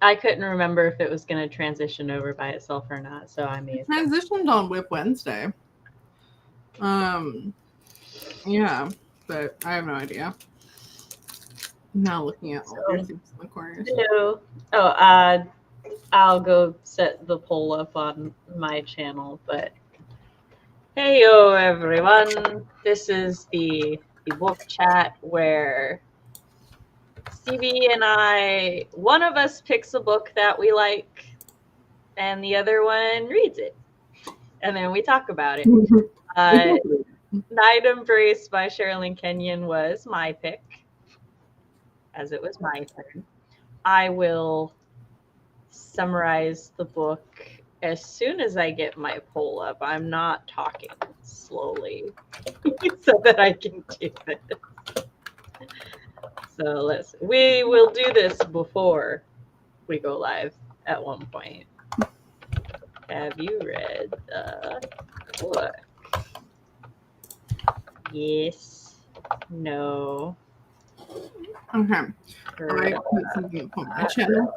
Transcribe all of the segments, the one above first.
I couldn't remember if it was going to transition over by itself or not, so I may have transitioned on Whip Wednesday. Yeah, but I have no idea. I'm now looking at all your things in the corners. Hello. Oh, I'll go set the poll up on my channel, but heyo everyone. This is the book chat where Stevie and I, one of us picks a book that we like and the other one reads it. And then we talk about it. Night Embrace by Sherrilyn Kenyon was my pick, as it was my turn. I will summarize the book as soon as I get my poll up. I'm not talking slowly so that I can do this. So we will do this before we go live at one point. Have you read the book? Yes. No. Okay. I put something up on my channel.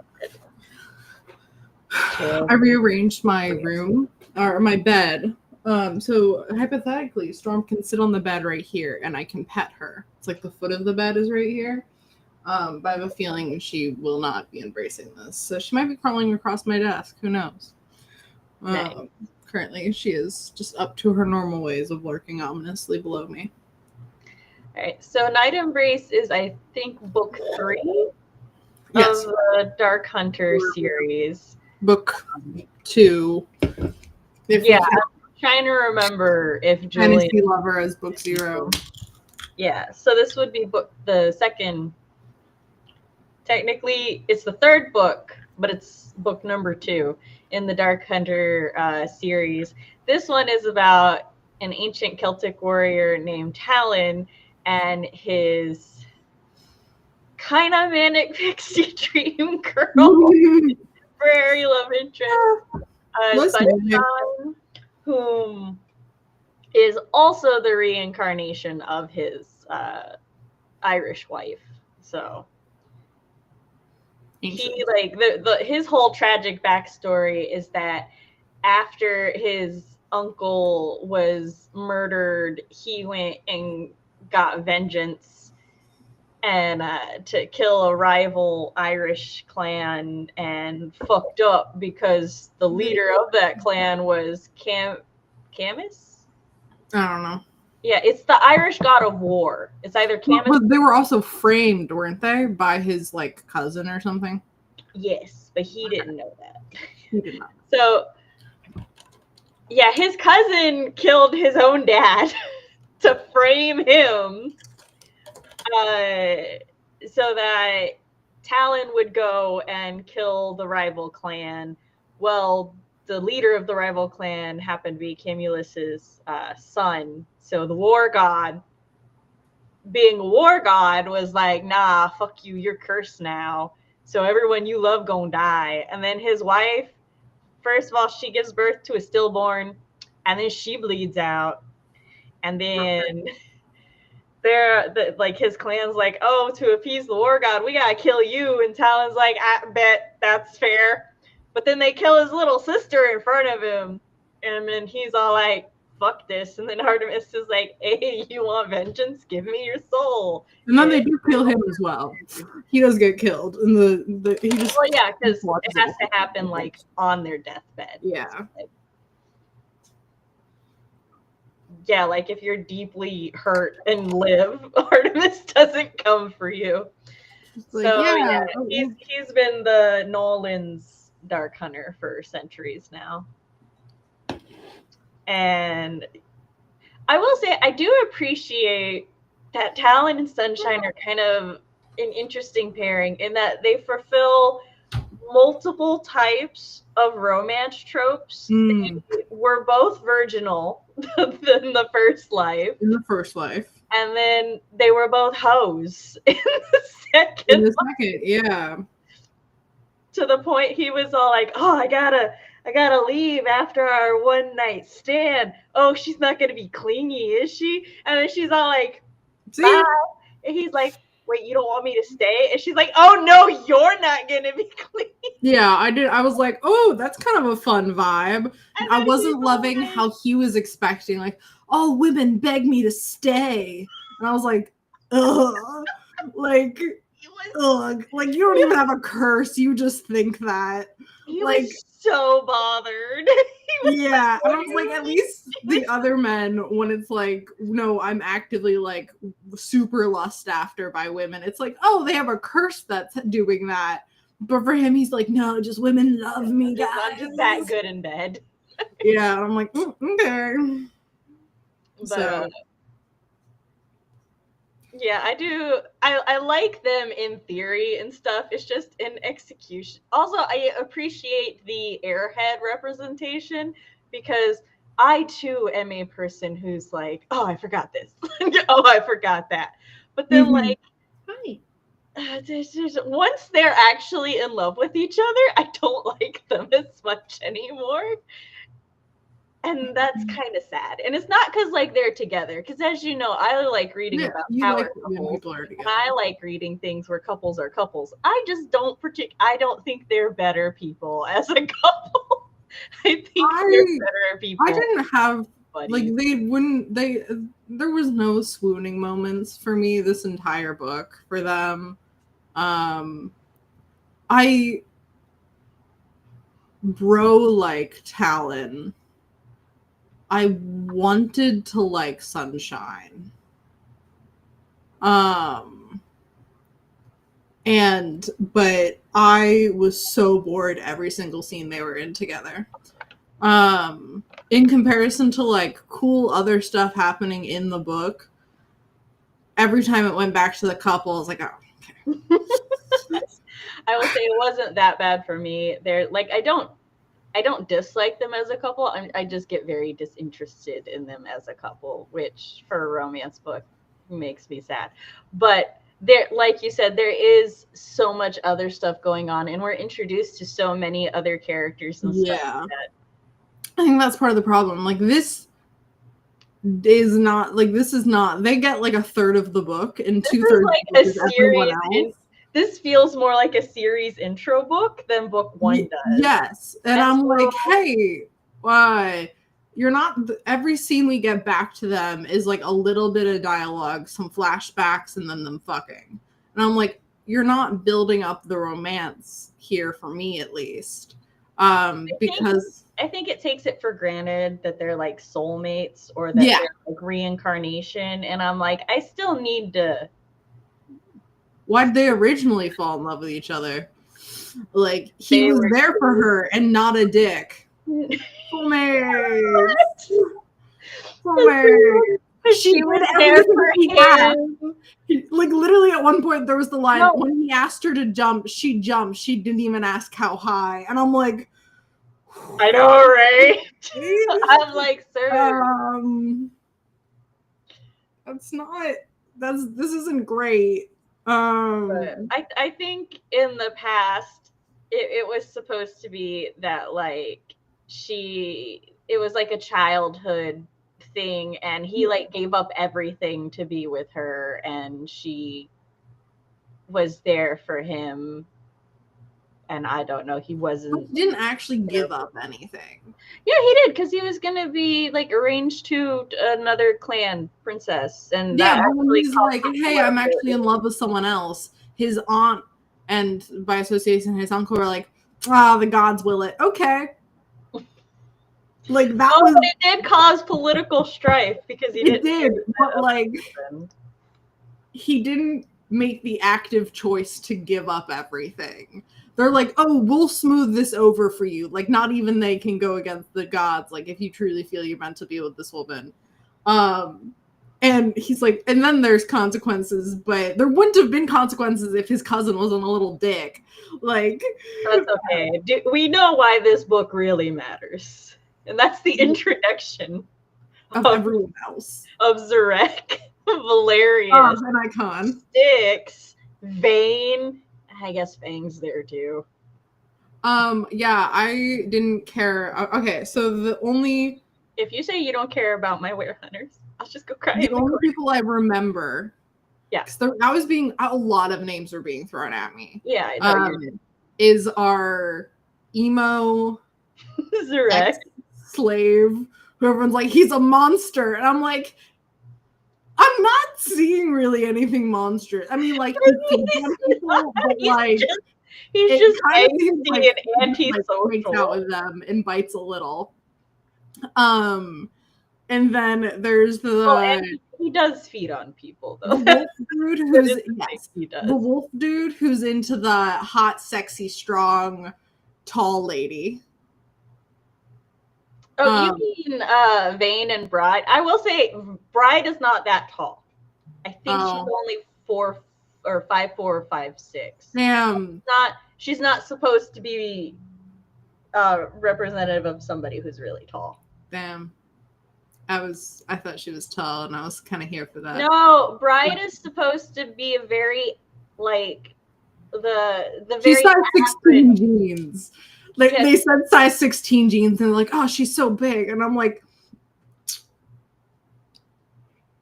I rearranged my room or my bed. So hypothetically, Storm can sit on the bed right here, and I can pet her. It's like the foot of the bed is right here. But I have a feeling she will not be embracing this, so she might be crawling across my desk. Who knows? Nice. Currently, she is just up to her normal ways of lurking ominously below me. All right. So Night Embrace is, I think, book 3 of the Dark Hunter series. Book 2. Yeah, I'm trying to remember if Julian Fantasy Lover as book 0. Yeah, so this would be the second. Technically, it's the third book, but it's book number 2 in the Dark Hunter series. This one is about an ancient Celtic warrior named Talon and his kind of manic pixie dream girl, very love interest, Sunshine, whom is also the reincarnation of his Irish wife. So he his whole tragic backstory is that after his uncle was murdered, he went and got vengeance and to kill a rival Irish clan, and fucked up because the leader of that clan was Camus? I don't know. Yeah, it's the Irish god of war. It's either Camus. But they were also framed, weren't they, by his cousin or something? Yes, but he didn't know that. He did not. So, yeah, his cousin killed his own dad to frame him, so that Talon would go and kill the rival clan. Well, the leader of the rival clan happened to be Camulus's son. So the war god, being a war god, was like, nah, fuck you, you're cursed now. So everyone you love gonna die. And then his wife, first of all, she gives birth to a stillborn, and then she bleeds out. And then his clan's like, oh, to appease the war god, we gotta kill you. And Talon's like, I bet that's fair. But then they kill his little sister in front of him. And then he's all like, fuck this. And then Artemis is like, hey, you want vengeance? Give me your soul. And then they do kill him as well. He does get killed. And he just, well, yeah, because it has to happen on their deathbed. Yeah. Yeah, if you're deeply hurt and live, Artemis doesn't come for you. He's been the Nolan's Dark Hunter for centuries now. And I will say, I do appreciate that Talon and Sunshine are kind of an interesting pairing in that they fulfill multiple types of romance tropes. They were both virginal in the first life. And then they were both hoes in the second. Yeah. To the point he was all like, oh, I gotta leave after our one night stand. Oh, she's not gonna be clingy, is she? And then she's all like, bye. And he's like, wait, you don't want me to stay? And she's like, oh no, you're not gonna be clingy. Yeah, I did. I was like, oh, that's kind of a fun vibe. And I then wasn't he's loving like, how he was expecting, like, all women beg me to stay. And I was like, ugh. Like, he was ugh. Like, you don't even have a curse. You just think that. he Like, was so bothered. He was yeah. like, And what I do was you like, at mean? least the other men, when it's like, no, I'm actively like super lust after by women, it's like, oh, they have a curse that's doing that. But for him, he's like, no, just women love me, guys. I'm just that good in bed. Yeah, I'm like, okay. But So yeah, I do. I like them in theory and stuff. It's just in execution. Also, I appreciate the airhead representation because I too am a person who's like, oh, I forgot this. Oh, I forgot that. But then, mhm. like, Hi. once they're actually in love with each other, I don't like them as much anymore. And that's kind of sad. And it's not because like they're together. Because as you know, I like reading Yeah, about you power like when couples. people are And I together. like reading things where couples are couples. I just don't I don't think they're better people as a couple. I think they're I better I people didn't have like buddies. they wouldn't they there was no swooning moments for me this entire book for them. Um I bro like Talon. I wanted to like Sunshine. Um but I was so bored every single scene they were in together. In comparison to like cool other stuff happening in the book, every time it went back to the couple, I was like, oh, okay. I will say it wasn't that bad for me. They're like I don't dislike them as a couple. I just get very disinterested in them as a couple, which for a romance book makes me sad. But there, like you said, there is so much other stuff going on, and we're introduced to so many other characters and stuff Yeah. that I think that's part of the problem. Like this is not like this is not they get like a third of the book and this is 2/3 of like the book a is everyone series. else. This feels more like a series intro book than book one does. Yes. And And I'm so, like, hey, why? You're not every scene we get back to them is like a little bit of dialogue, some flashbacks, and then them fucking. And I'm like, you're not building up the romance here for me at least. Because I think it takes it for granted that they're like soulmates or that yeah, they're like reincarnation. And I'm like, I still need to. why'd they originally fall in love with each other? Like he They was were. there for her and not a dick. Soulmates. Soulmates. She She did was there everything for he asked. him. Like literally at one point there was the line No. when he asked her to jump, she jumped. She didn't even ask how high. And I'm like, I know, right? I'm like, sir. that's not this isn't great. But I think in the past, it was supposed to be that like it was like a childhood thing, and he like gave up everything to be with her, and she was there for him. And I don't know, he wasn't. He didn't actually give up anything. Yeah, he did because he was gonna be like arranged to another clan princess, and Yeah, that but when actually he's caused like, hey, I'm actually in love with someone else, his aunt and by association his uncle were like, the gods will it. Okay. Like that was but it did cause political strife because he it didn't. did, but like he didn't make the active choice to give up everything. They're like, oh, we'll smooth this over for you. Like, not even they can go against the gods. Like, if you truly feel you're meant to be with this woman. And he's like, and then there's consequences, but there wouldn't have been consequences if his cousin wasn't a little dick. Like, That's okay. We know why this book really matters. And that's the introduction of everyone else. Of Zarek, Valerius, an icon. Styx, Vane. I guess Fang's there too. Yeah, I didn't care. Okay, so the only if you say you don't care about my werehunters, I'll just go cry. The only people I remember, yeah, I was being a lot of names were being thrown at me. Yeah, I know you did. is our emo Zurek. slave who everyone's like, he's a monster. And I'm like, I'm not seeing really anything monstrous. I mean, like, he feeds on people, but like, he's just kind of angsty like, and antisocial. Like, makes out with them and bites a little. And then there's the he does feed on people though. The wolf dude who's he does. The wolf dude who's into the hot, sexy, strong, tall lady. Oh, you mean Vane and Bride? I will say Bride is not that tall. I think she's only 4 or 5'4" or 5'6". Damn. She's not supposed to be representative of somebody who's really tall. Damn. I thought she was tall, and I was kind of here for that. No, Bride is supposed to be a very like the very. She's size 16 jeans. Like they said, size 16 jeans, and they're like, "Oh, she's so big," and I'm like,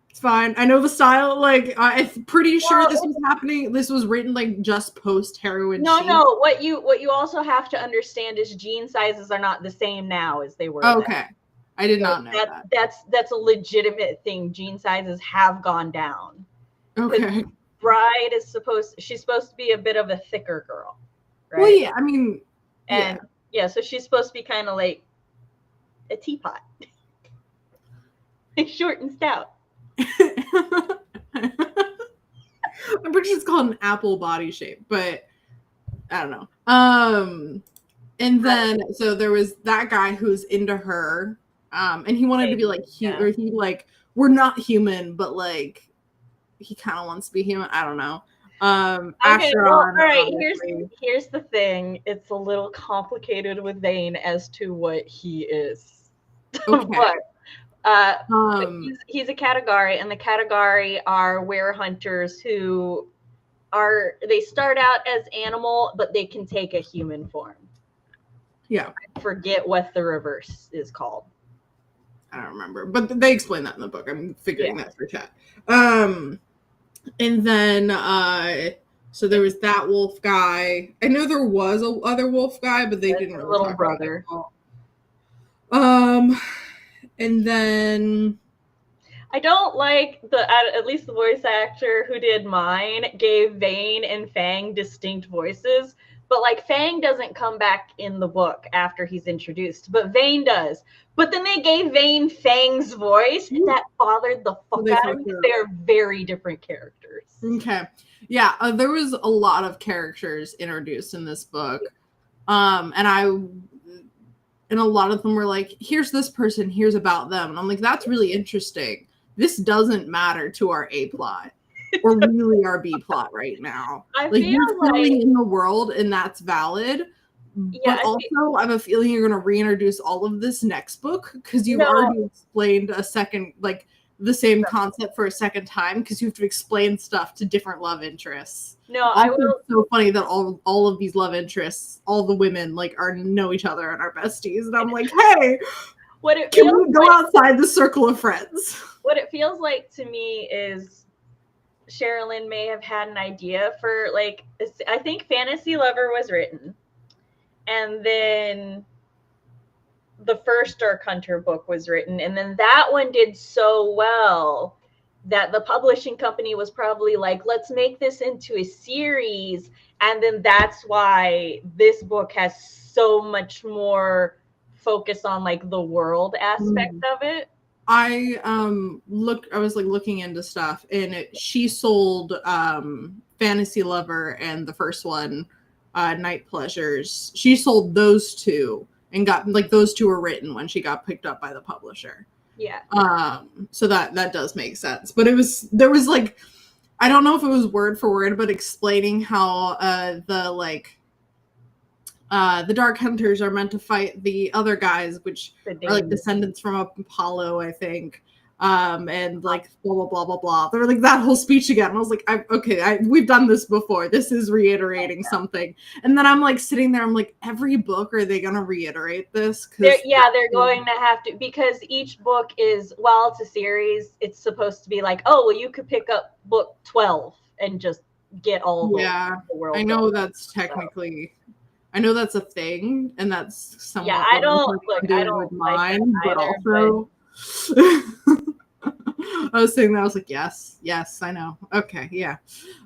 "It's fine. I know the style. Like, I'm pretty sure this was happening. This was written like just post heroin. No. What you also have to understand is jean sizes are not the same now as they were. Okay. Then. I did not know that. That's a legitimate thing. Jean sizes have gone down. Okay. Bride is she's supposed to be a bit of a thicker girl, right? Well, yeah, I mean, and so she's supposed to be kind of like a teapot, short and stout. I'm pretty sure it's called an apple body shape, but I don't know. And then so there was that guy who's into her. And he wanted to be like or he like, we're not human, but like he kind of wants to be human. I don't know. Okay, all right. Here's the thing. It's a little complicated with Vane as to what he is. Okay. But he's a Katagari, and the Katagari are werehunters who they start out as animal, but they can take a human form. Yeah. I forget what the reverse is called. I don't remember, but they explain that in the book. I'm figuring that for chat. And then, so there was that wolf guy. I know there was a other wolf guy, but they didn't really little brother. And then I don't like at least the voice actor who did mine gave Vane and Fang distinct voices. But like Fang doesn't come back in the book after he's introduced, but Vane does. But then they gave Vane Fang's voice, and that bothered the fuck out of me. They're very different characters. Okay, yeah, there was a lot of characters introduced in this book, and a lot of them were like, "Here's this person, here's about them," and I'm like, "That's really interesting. This doesn't matter to our A plot." Or really our B plot right now. You're filling in the world, and that's valid. But also, I have a feeling you're going to reintroduce all of this next book because you've already explained a second, like the same concept for a second time because you have to explain stuff to different love interests. No, It's so funny that all of these love interests, all the women know each other and are besties, and I'm like, hey, can we go outside the circle of friends? What it feels like to me is Sherrilyn may have had an idea for I think Fantasy Lover was written, and then the first Dark Hunter book was written, and then that one did so well that the publishing company was probably like, let's make this into a series, and then that's why this book has so much more focus on the world aspect of it. I was looking into stuff, and she sold Fantasy Lover and the first one, Night Pleasures. She sold those two and got those two were written when she got picked up by the publisher. Yeah. So that does make sense. But there was I don't know if it was word for word, but explaining how the Dark Hunters are meant to fight the other guys, which are descendants from Apollo, I think. And blah, blah, blah, blah, blah. They were that whole speech again. And I was like, we've done this before. This is reiterating something. And then I'm sitting there, I'm like, every book, are they going to reiterate this? They're going to have to, because each book is, while it's a series, it's supposed to be you could pick up book 12 and just get all the world. I know that's technically... I know that's a thing, and that's somewhat Yeah, I don't what I'm look. I doing with don't like that mine, but either. also I was saying that I was like, yes, I know. Okay, yeah.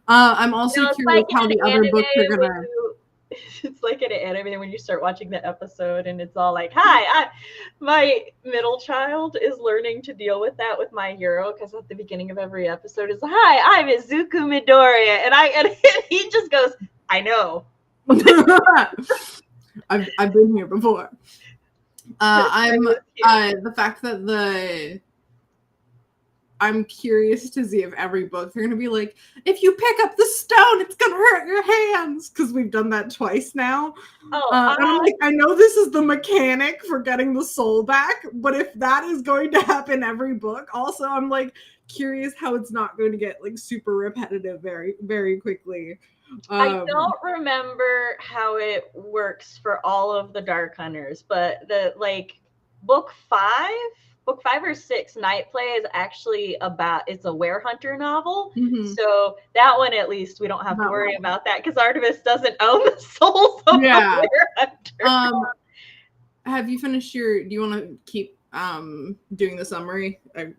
I'm also It's curious like how an the other anime books are when gonna. you. It's like an anime when you start watching the episode and it's all like, "Hi, my middle child is learning to deal with that with my hero," because at the beginning of every episode is, "Hi, I'm Izuku Midoriya," and he just goes, "I know." I've been here before. I'm the fact that I'm curious to see if every book they're gonna be like, if you pick up the stone, it's gonna hurt your hands, because we've done that twice now. And I'm like, I know this is the mechanic for getting the soul back, but if that is going to happen every book, also I'm like curious how it's not going to get like super repetitive very, very quickly. I don't remember how it works for all of the Dark Hunters, but the book 5 or 6, Night Play, is actually it's a werehunter novel. Mhm. So that one, at least, we don't have to worry about that because Artemis doesn't own the souls of the werehunter. Have you finished do you want to keep doing the summary? I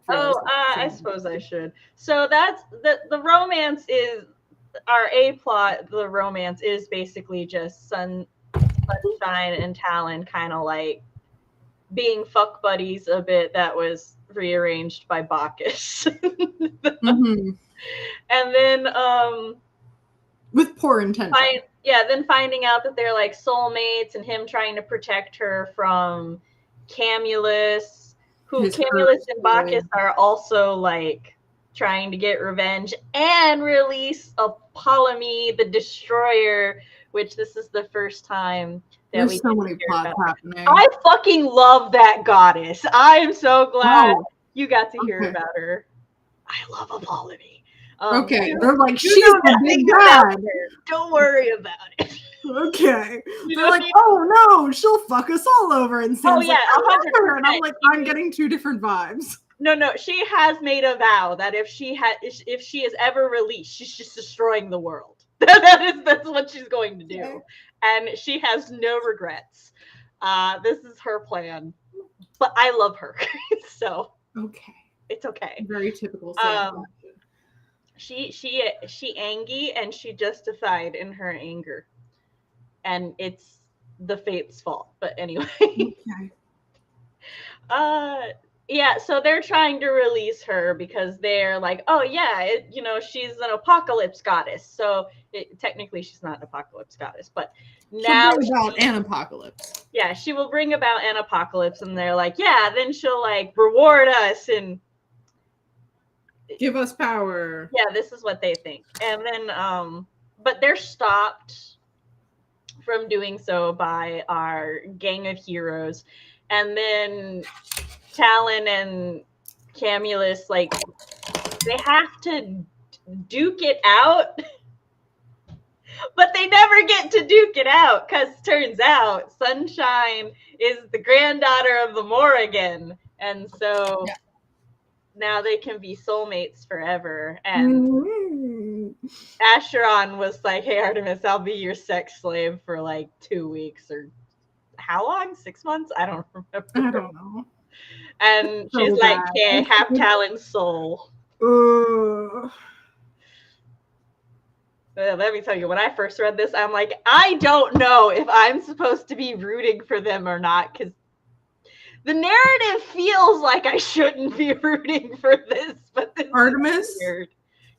suppose I should. So that's the romance is our A plot. The romance is basically just Sunshine and Talon kind of like being fuck buddies a bit. That was rearranged by Bacchus. Mm-hmm. And then with poor intention. Then finding out that they're like soulmates and him trying to protect her from Camulus, Camulus and Bacchus are also like trying to get revenge and release Apollonie the Destroyer, which this is the first time that there's so many plots happening. I fucking love that goddess. I am so glad you got to hear about her. I love Apollonie. Okay, they're like, she's the big bad. Don't worry about it. Okay. They're like, oh no, she'll fuck us all over. And Sam's like, I love her. And I'm like, I'm getting two different vibes. No, she has made a vow that if she is ever released, she's just destroying the world. That's what she's going to do. Okay. And she has no regrets. This is her plan. But I love her. So okay. It's okay. Very typical Sam. She angry and she justified in her anger. And it's the fate's fault. But anyway. Okay. Yeah, so they're trying to release her because they're like, oh yeah, she's an apocalypse goddess. So technically she's not an apocalypse goddess, but now she'll bring about an apocalypse. Yeah, she will bring about an apocalypse, and they're like, yeah, then she'll like reward us and give us power. Yeah, this is what they think. And then but they're stopped from doing so by our gang of heroes. And then Talon and Camulus, like, they have to duke it out, but they never get to duke it out because turns out Sunshine is the granddaughter of the Morrigan, and so now they can be soulmates forever. And Acheron was like, hey, Artemis, I'll be your sex slave for like 2 weeks, or how long? 6 months? I don't remember. I don't know. And she's like, yeah, have Talon's soul. Let me tell you, when I first read this, I'm like, I don't know if I'm supposed to be rooting for them or not, because the narrative feels like I shouldn't be rooting for this, but this Artemis? is weird.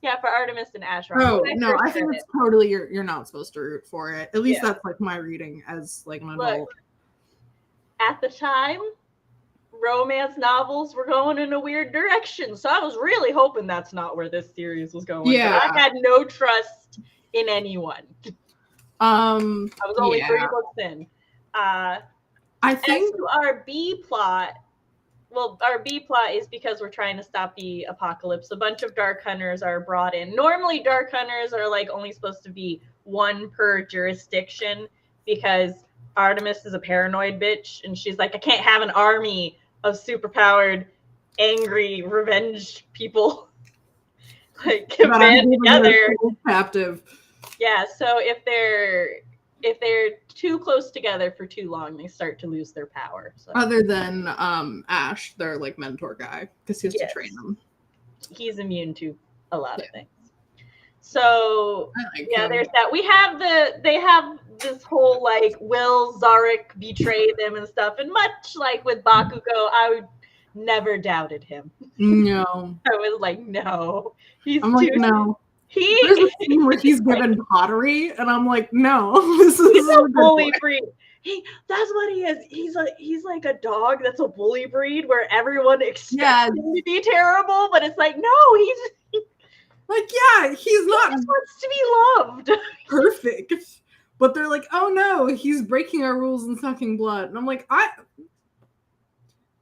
Yeah, for Artemis and Acheron. Oh, no, I think it's totally, you're not supposed to root for it. At least that's like my reading as like an adult. Look, at the time, romance novels were going in a weird direction, so I was really hoping that's not where this series was going. Yeah, I had no trust in anyone. I was only 3 books in. I think our B plot is because we're trying to stop the apocalypse. A bunch of Dark Hunters are brought in. Normally, Dark Hunters are like only supposed to be one per jurisdiction because Artemis is a paranoid bitch, and she's like, I can't have an army of superpowered, angry, revenge people like band together. Captive. Yeah, so if they're if they're too close together for too long, they start to lose their power. So. Other than Ash, their like mentor guy, because he has to train them. He's immune to a lot of things. So there's that. They have this whole like, will Zarek betray them and stuff, and much like with Bakugo, I never doubted him. No. I was like, no. There's a scene where he's given pottery, and I'm like, no, this is a bully breed. That's what he is. He's like a dog that's a bully breed where everyone expects him to be terrible, but it's like, no, he's like, he's not. He just wants to be loved. Perfect. But they're like, oh no, he's breaking our rules and sucking blood. And I'm like,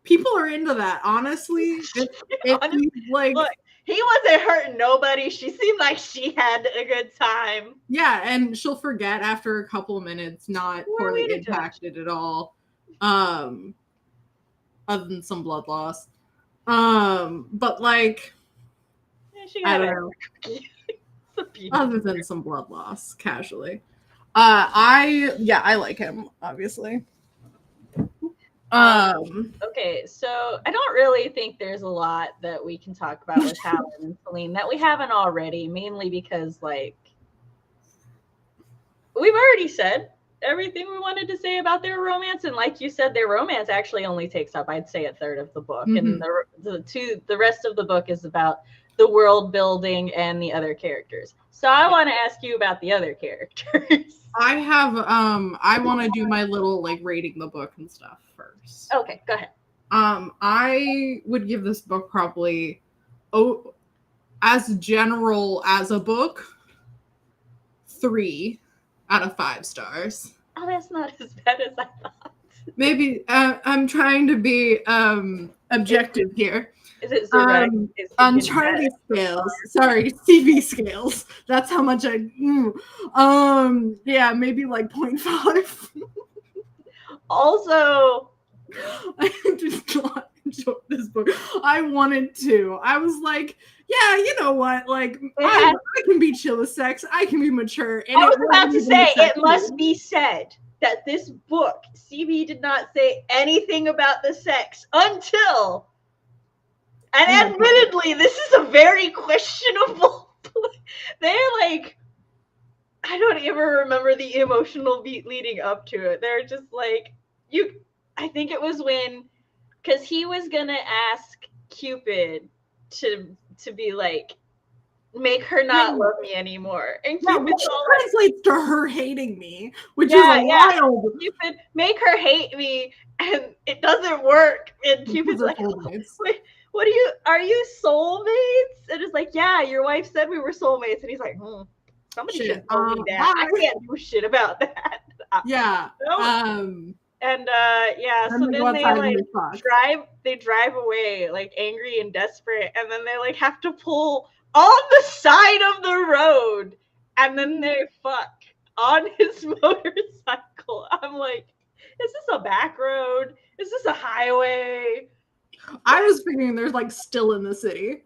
people are into that, honestly. Honestly, like, look, he wasn't hurting nobody. She seemed like she had a good time. Yeah, and she'll forget after a couple of minutes, not poorly impacted at all. Other than some blood loss. But like, I don't know. Other than some blood loss, casually. I like him, obviously. Okay, so I don't really think there's a lot that we can talk about with Helen and Celine that we haven't already, mainly because, like, we've already said everything we wanted to say about their romance, and like you said, their romance actually only takes up, I'd say, a third of the book, and the rest of the book is about the world building and the other characters. So I want to ask you about the other characters. I want to do my little like rating the book and stuff first. Okay, go ahead. I would give this book probably, as general as a book, 3 out of 5 stars. Oh, that's not as bad as I thought. Maybe I'm trying to be objective here. Is it direct? On Charlie scales? Sorry, CV scales. That's how much I. Yeah, maybe like 0.5. Also, I did not enjoy this book. I wanted to. I was like, yeah, you know what? Like, I can be chill with sex. I can be mature. And I was about to say, it must be said that this book, CV did not say anything about the sex until. And admittedly, this is a very questionable. They're like, I don't even remember the emotional beat leading up to it. They're just like, I think it was when, because he was gonna ask Cupid to be like, make her not love me anymore, and Cupid translates to her hating me, which is wild. Cupid, make her hate me, and it doesn't work. And Cupid's like, wait. What are you soulmates? And it's like, yeah, your wife said we were soulmates. And he's like, somebody should tell me that. I can't do shit about that. Yeah. So then they drive away like angry and desperate, and then they like have to pull on the side of the road, and then they fuck on his motorcycle. I'm like, is this a back road? Is this a highway? I was figuring they're like still in the city.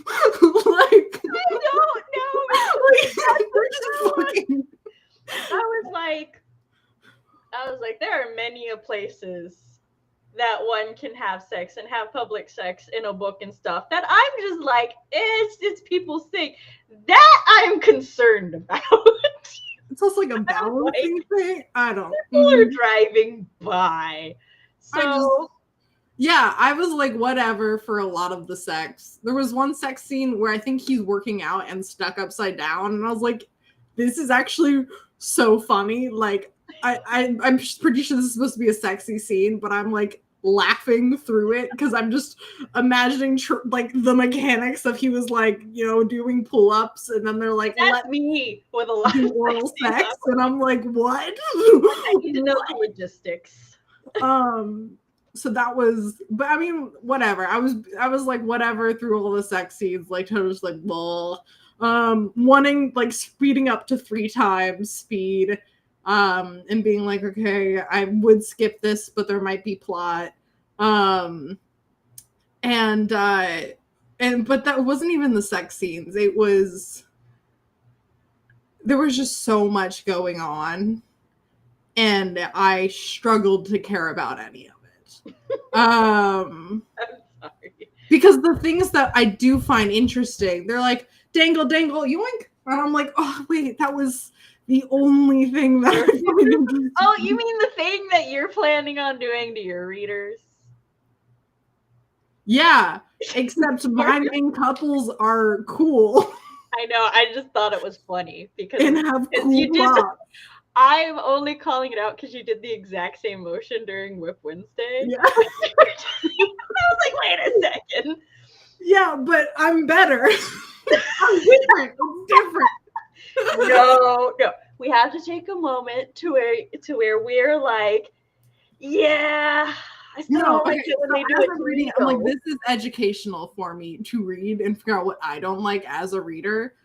I don't know. They're just fucking. I was like, there are many places that one can have sex and have public sex in a book and stuff that I'm just like, it's people's thing. That I'm concerned about. It's also like a balancing thing. I don't. People are driving by. So. I was like, whatever for a lot of the sex. There was one sex scene where I think he's working out and stuck upside down. And I was like, this is actually so funny. Like, I'm pretty sure this is supposed to be a sexy scene, but I'm like laughing through it because I'm just imagining like the mechanics of he was like, doing pull-ups. And then they're like, let me with a lot of oral sex. And I'm like, what? I need to know the logistics. So that was, but I mean, whatever. I was like, whatever through all the sex scenes, like totally just like, well, wanting like speeding up to 3 times speed, and being like, okay, I would skip this, but there might be plot, but that wasn't even the sex scenes. There was just so much going on. and I struggled to care about any of it. I'm sorry. Because the things that I do find interesting, they're like, dangle, dangle, yoink. And I'm like, oh, wait, that was the only thing that I find interesting. Oh, you mean the thing that you're planning on doing to your readers? Yeah, except my main couples are cool. I know, I just thought it was funny because And have cool you did plot. I'm only calling it out because you did the exact same motion during Whip Wednesday. Yeah. I was like, wait a second. Yeah, but I'm better. I'm different. It's different. No. We have to take a moment to where we're like, yeah, I still don't like it when they do it to reading, I'm like, this is educational for me to read and figure out what I don't like as a reader.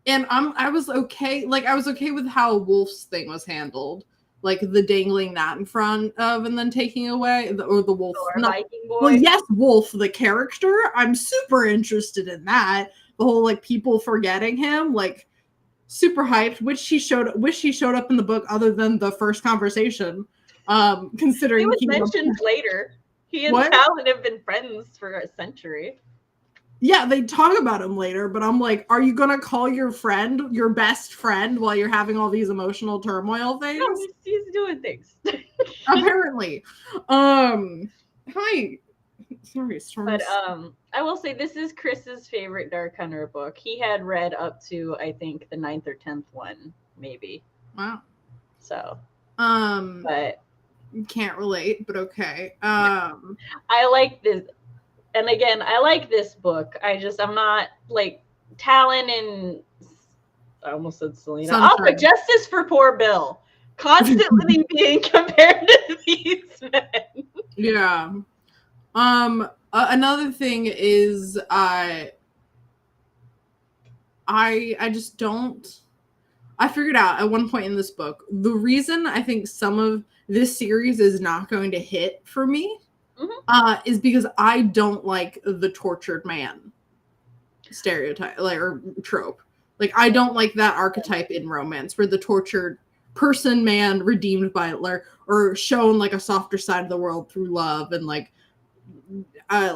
And I was okay. Like, I was okay with how Wolf's thing was handled. Like, the dangling that in front of and then taking away. Or the Wolf. Viking boy. Well, yes, Wolf, the character. I'm super interested in that. The whole, like, people forgetting him. Like, super hyped. Wish he showed up in the book other than the first conversation. Considering he was mentioned later. He and Talon have been friends for a century. Yeah, they talk about him later, but I'm like, are you gonna call your friend your best friend while you're having all these emotional turmoil things? No, he's doing things. Apparently. Hi. Sorry, Storm. But I will say this is Chris's favorite Dark Hunter book. He had read up to, I think, the 9th or 10th one, maybe. Wow. So but can't relate, but okay. I like this. And again, I like this book. I'm not like Talon and I almost said Selena. Sunshine. Oh, but Justice for Poor Bill. Constantly being compared to these men. Yeah. Another thing is I just don't. I figured out at one point in this book, the reason I think some of this series is not going to hit for me is because I don't like the tortured man stereotype, like, or trope. Like, I don't like that archetype in romance where the tortured person man redeemed by or shown like a softer side of the world through love and like I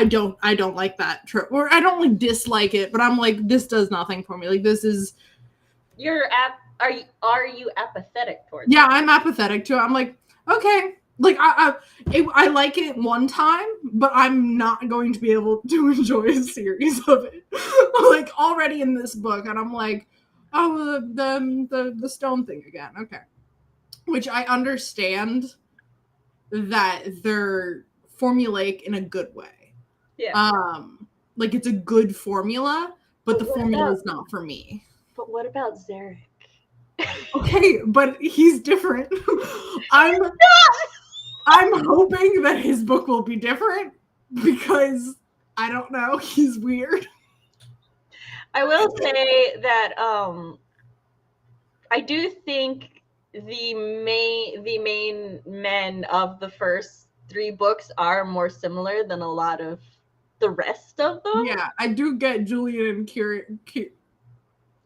don't like that trope, or I don't like dislike it, but I'm like, this does nothing for me. Like, this is Are you apathetic towards it? I'm apathetic to it. I'm like, okay, like I like it one time, but I'm not going to be able to enjoy a series of it. Like, already in this book, and I'm like, oh, the stone thing again. Okay, which I understand that they're formulaic in a good way. Yeah. Like, it's a good formula, but the formula is not for me. But what about Zarek? Okay, but he's different. I'm hoping that his book will be different because I don't know, he's weird. I will say that I do think the main men of the first 3 books are more similar than a lot of the rest of them. Yeah, I do get Julian and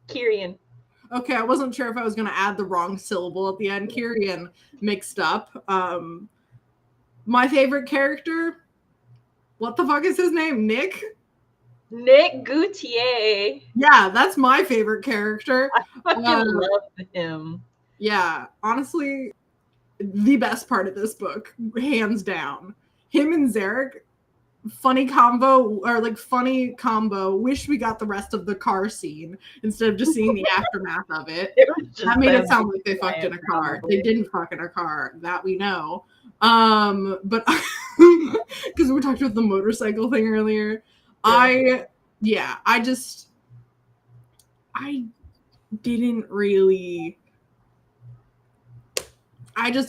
Kyrian. Okay, I wasn't sure if I was going to add the wrong syllable at the end. Kyrian mixed up. My favorite character, what the fuck is his name? Nick Gautier. Yeah, that's my favorite character. I fucking love him. Yeah, honestly, the best part of this book, hands down. Him and Zarek, funny combo. Wish we got the rest of the car scene instead of just seeing the aftermath of it. That made it sound like they fucked in a car. Probably. They didn't fuck in a car, that we know. But because we talked about the motorcycle thing earlier, I just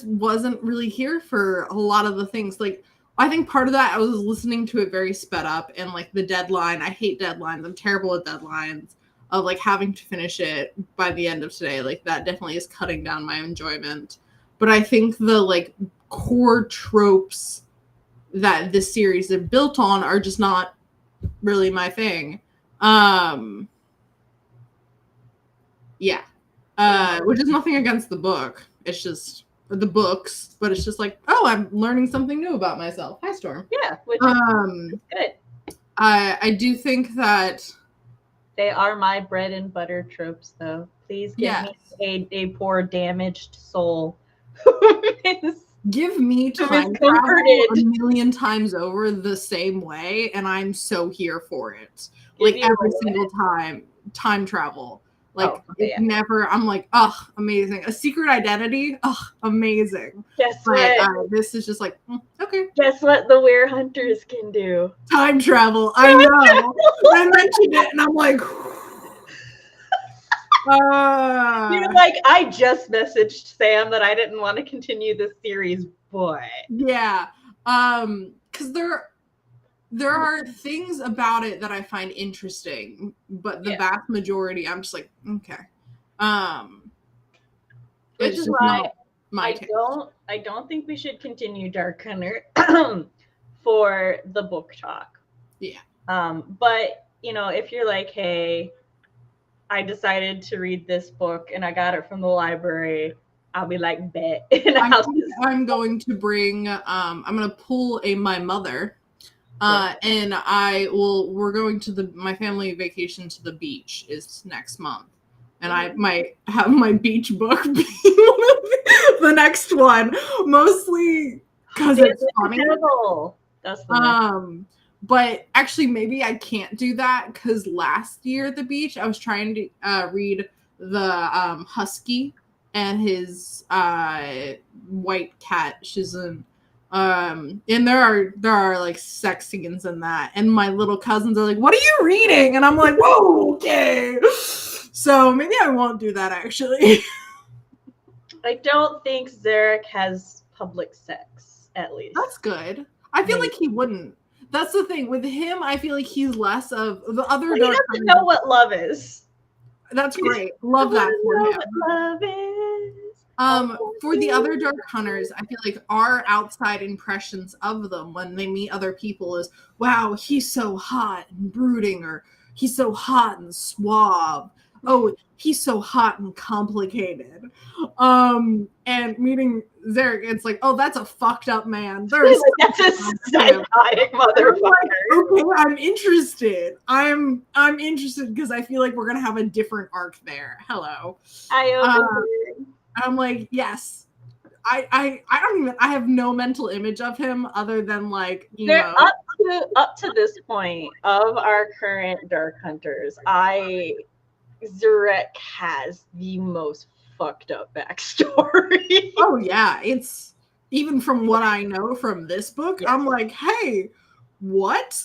wasn't really here for a lot of the things. Like, I think part of that, I was listening to it very sped up, and like the deadline, I hate deadlines. I'm terrible at deadlines of like having to finish it by the end of today. Like, that definitely is cutting down my enjoyment. But I think the like core tropes that this series is built on are just not really my thing. Which is nothing against the book. It's just the books, but it's just like, oh, I'm learning something new about myself. Hi, Storm. Yeah, which is good. I do think that they are my bread and butter tropes, though. Please give me a poor damaged soul give me time travel a million times over the same way, and I'm so here for it. Like every single time travel. Like never. I'm like, oh, amazing. A secret identity, oh, amazing. Guess what? This is just like, okay. Guess what the Were Hunters can do? Time travel. I know. I mentioned it, and I'm like. You're like, I just messaged Sam that I didn't want to continue this series, boy. Yeah. Because there are things about it that I find interesting, but the vast majority I'm just like, okay. Which is why I don't think we should continue Dark Hunter for the book talk. Yeah. But if you're like, hey, I decided to read this book and I got it from the library, I'll be like, bet. I'm going to bring I'm going to pull my mother. And we're going to my family vacation to the beach is next month. And I might have my beach book be the next one, mostly because it's funny. That's the but actually maybe I can't do that because last year at the beach, I was trying to read the Husky and his white cat, Shizun. And there are like sex scenes in that, and my little cousins are like, "What are you reading?" And I'm like, "Whoa, okay." So maybe I won't do that actually. I don't think Zarek has public sex, at least. That's good. I feel like he wouldn't. That's the thing with him. I feel like he's less of the other. He doesn't know what love is. That's great. Love that for him. What love is. For the other Dark Hunters, I feel like our outside impressions of them when they meet other people is, wow, he's so hot and brooding, or he's so hot and suave. Oh, he's so hot and complicated. And meeting Zarek, it's like, oh, that's a fucked up man. That's a psychotic motherfucker. Like, okay, I'm interested. I'm interested because I feel like we're gonna have a different arc there. Hello. I'm like, yes. I have no mental image of him other than like, up to this point of our current Dark Hunters, Zarek has the most fucked up backstory. Oh yeah, it's even from what I know from this book, I'm like, hey, what?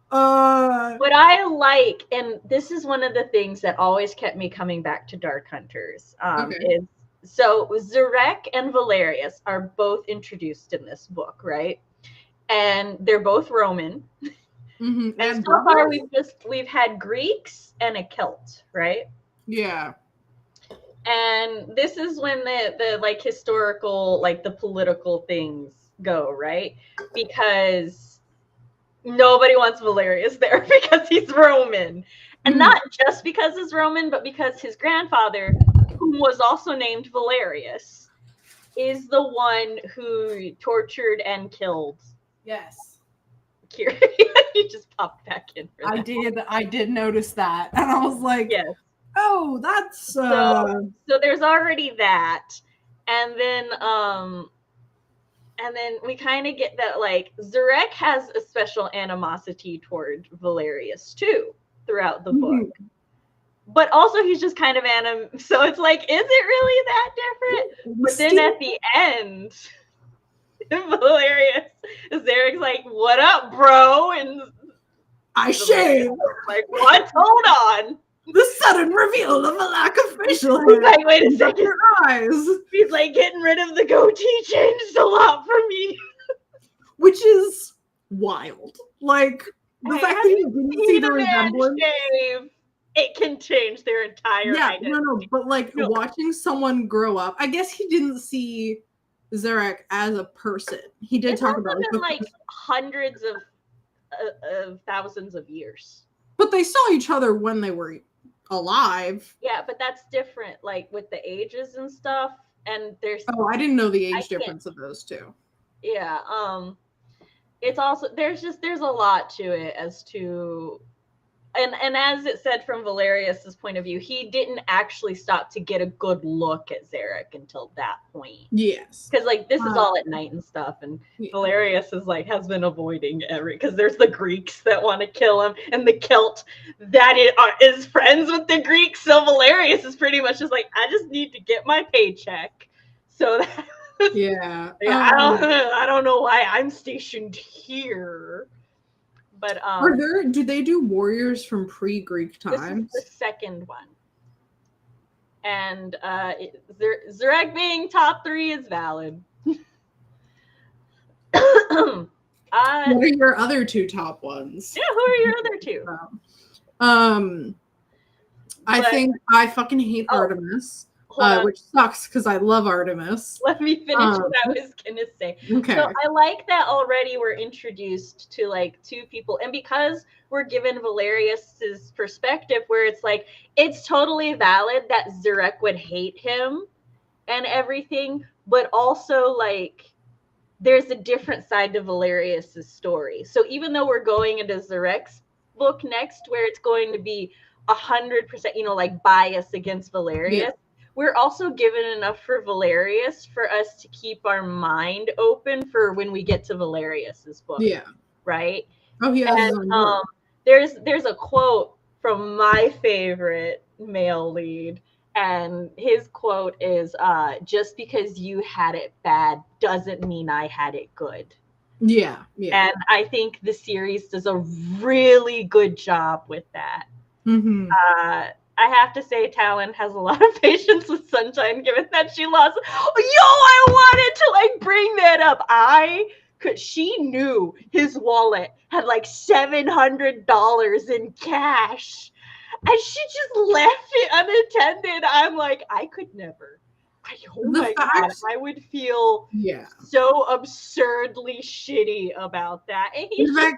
What I like, and this is one of the things that always kept me coming back to Dark Hunters, is so Zarek and Valerius are both introduced in this book, right? And they're both Roman. Mm-hmm. And so far we've had Greeks and a Celt, right? Yeah. And this is when the like historical, like the political things go, right? Because nobody wants Valerius there because he's Roman. And not just because he's Roman, but because his grandfather, who was also named Valerius, is the one who tortured and killed. Yes. Kira. He just popped back in. I did notice that. And I was like, yes. Oh, that's so there's already that. And then we kind of get that like Zarek has a special animosity toward Valerius too throughout the book. But also he's just kind of so it's like, is it really that different? But then at the end, Valerius, Zarek's like, what up, bro? And I shave. Like, what? Hold on. The sudden reveal of a lack of facial hair. He's like, wait a second. Your eyes. He's like, getting rid of the goatee changed a lot for me. Which is wild. Like, the fact that you didn't see the resemblance. Shave, it can change their entire identity. No, but like watching someone grow up, I guess he didn't see Zarek as a person. He did talk about it. Like hundreds of thousands of years. But they saw each other when they were alive. Yeah, but that's different, like with the ages and stuff. And there's Oh, I didn't know the age difference of those two. Yeah, it's also there's a lot to it as to and as it said from Valerius's point of view, he didn't actually stop to get a good look at Zarek until that point. Yes. Because like this is all at night and stuff, and Valerius is like has been avoiding because there's the Greeks that want to kill him, and the Celt that is friends with the Greeks. So Valerius is pretty much just like, I just need to get my paycheck. So that yeah, I don't know why I'm stationed here. But do they do warriors from pre-Greek times? This is the second one. And Zarek being top 3 is valid. What are your other 2 top ones? Yeah, who are your other 2? I think I fucking hate Artemis. Which sucks because I love Artemis. Let me finish what I was gonna say. Okay. So I like that already we're introduced to like 2 people, and because we're given Valerius's perspective, where it's like it's totally valid that Zarek would hate him and everything, but also like there's a different side to Valerius's story. So even though we're going into Zarek's book next, where it's going to be 100%, like bias against Valerius. Yeah. We're also given enough for Valerius for us to keep our mind open for when we get to Valerius's book. Yeah. Right? Oh, yeah. And there's a quote from my favorite male lead, and his quote is, just because you had it bad doesn't mean I had it good. Yeah. Yeah. And I think the series does a really good job with that. Mm-hmm. I have to say Talon has a lot of patience with Sunshine, given that she lost. I wanted to like bring that up. She knew his wallet had like $700 in cash, and she just left it unattended. I'm like, I could never. God, I would feel so absurdly shitty about that. And he's just like,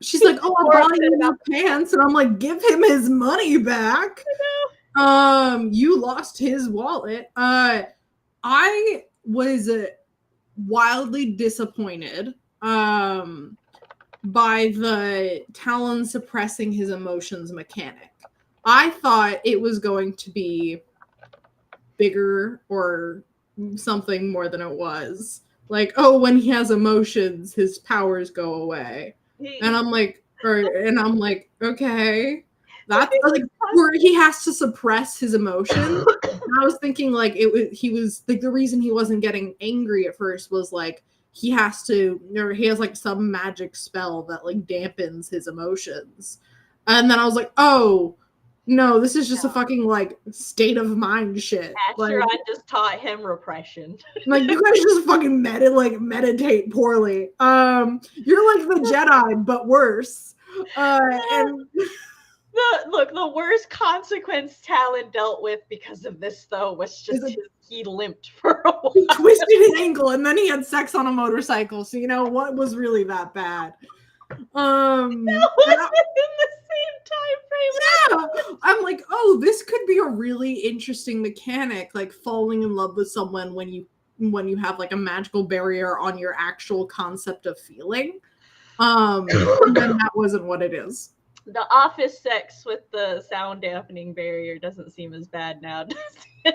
she's like, oh, I'll buy you new pants. And I'm like, give him his money back. You lost his wallet. I was wildly disappointed by the Talon suppressing his emotions mechanic. I thought it was going to be bigger or something more than it was. Like, oh, when he has emotions, his powers go away. And I'm like, okay, that's like where he has to suppress his emotions. And I was thinking like he was like the reason he wasn't getting angry at first was like he has like some magic spell that like dampens his emotions. And then I was like, oh no, this is just a fucking like state of mind shit. Sure, I just taught him repression. Like you guys just fucking meditate poorly. You're like the Jedi, but worse. And the worst consequence Talon dealt with because of this though was just he limped for a while. He twisted his ankle and then he had sex on a motorcycle. So what was really that bad? That wasn't in the same time frame. Yeah, I'm like, oh, this could be a really interesting mechanic, like falling in love with someone when you have like a magical barrier on your actual concept of feeling. And then that wasn't what it is. The office sex with the sound dampening barrier doesn't seem as bad now, does it?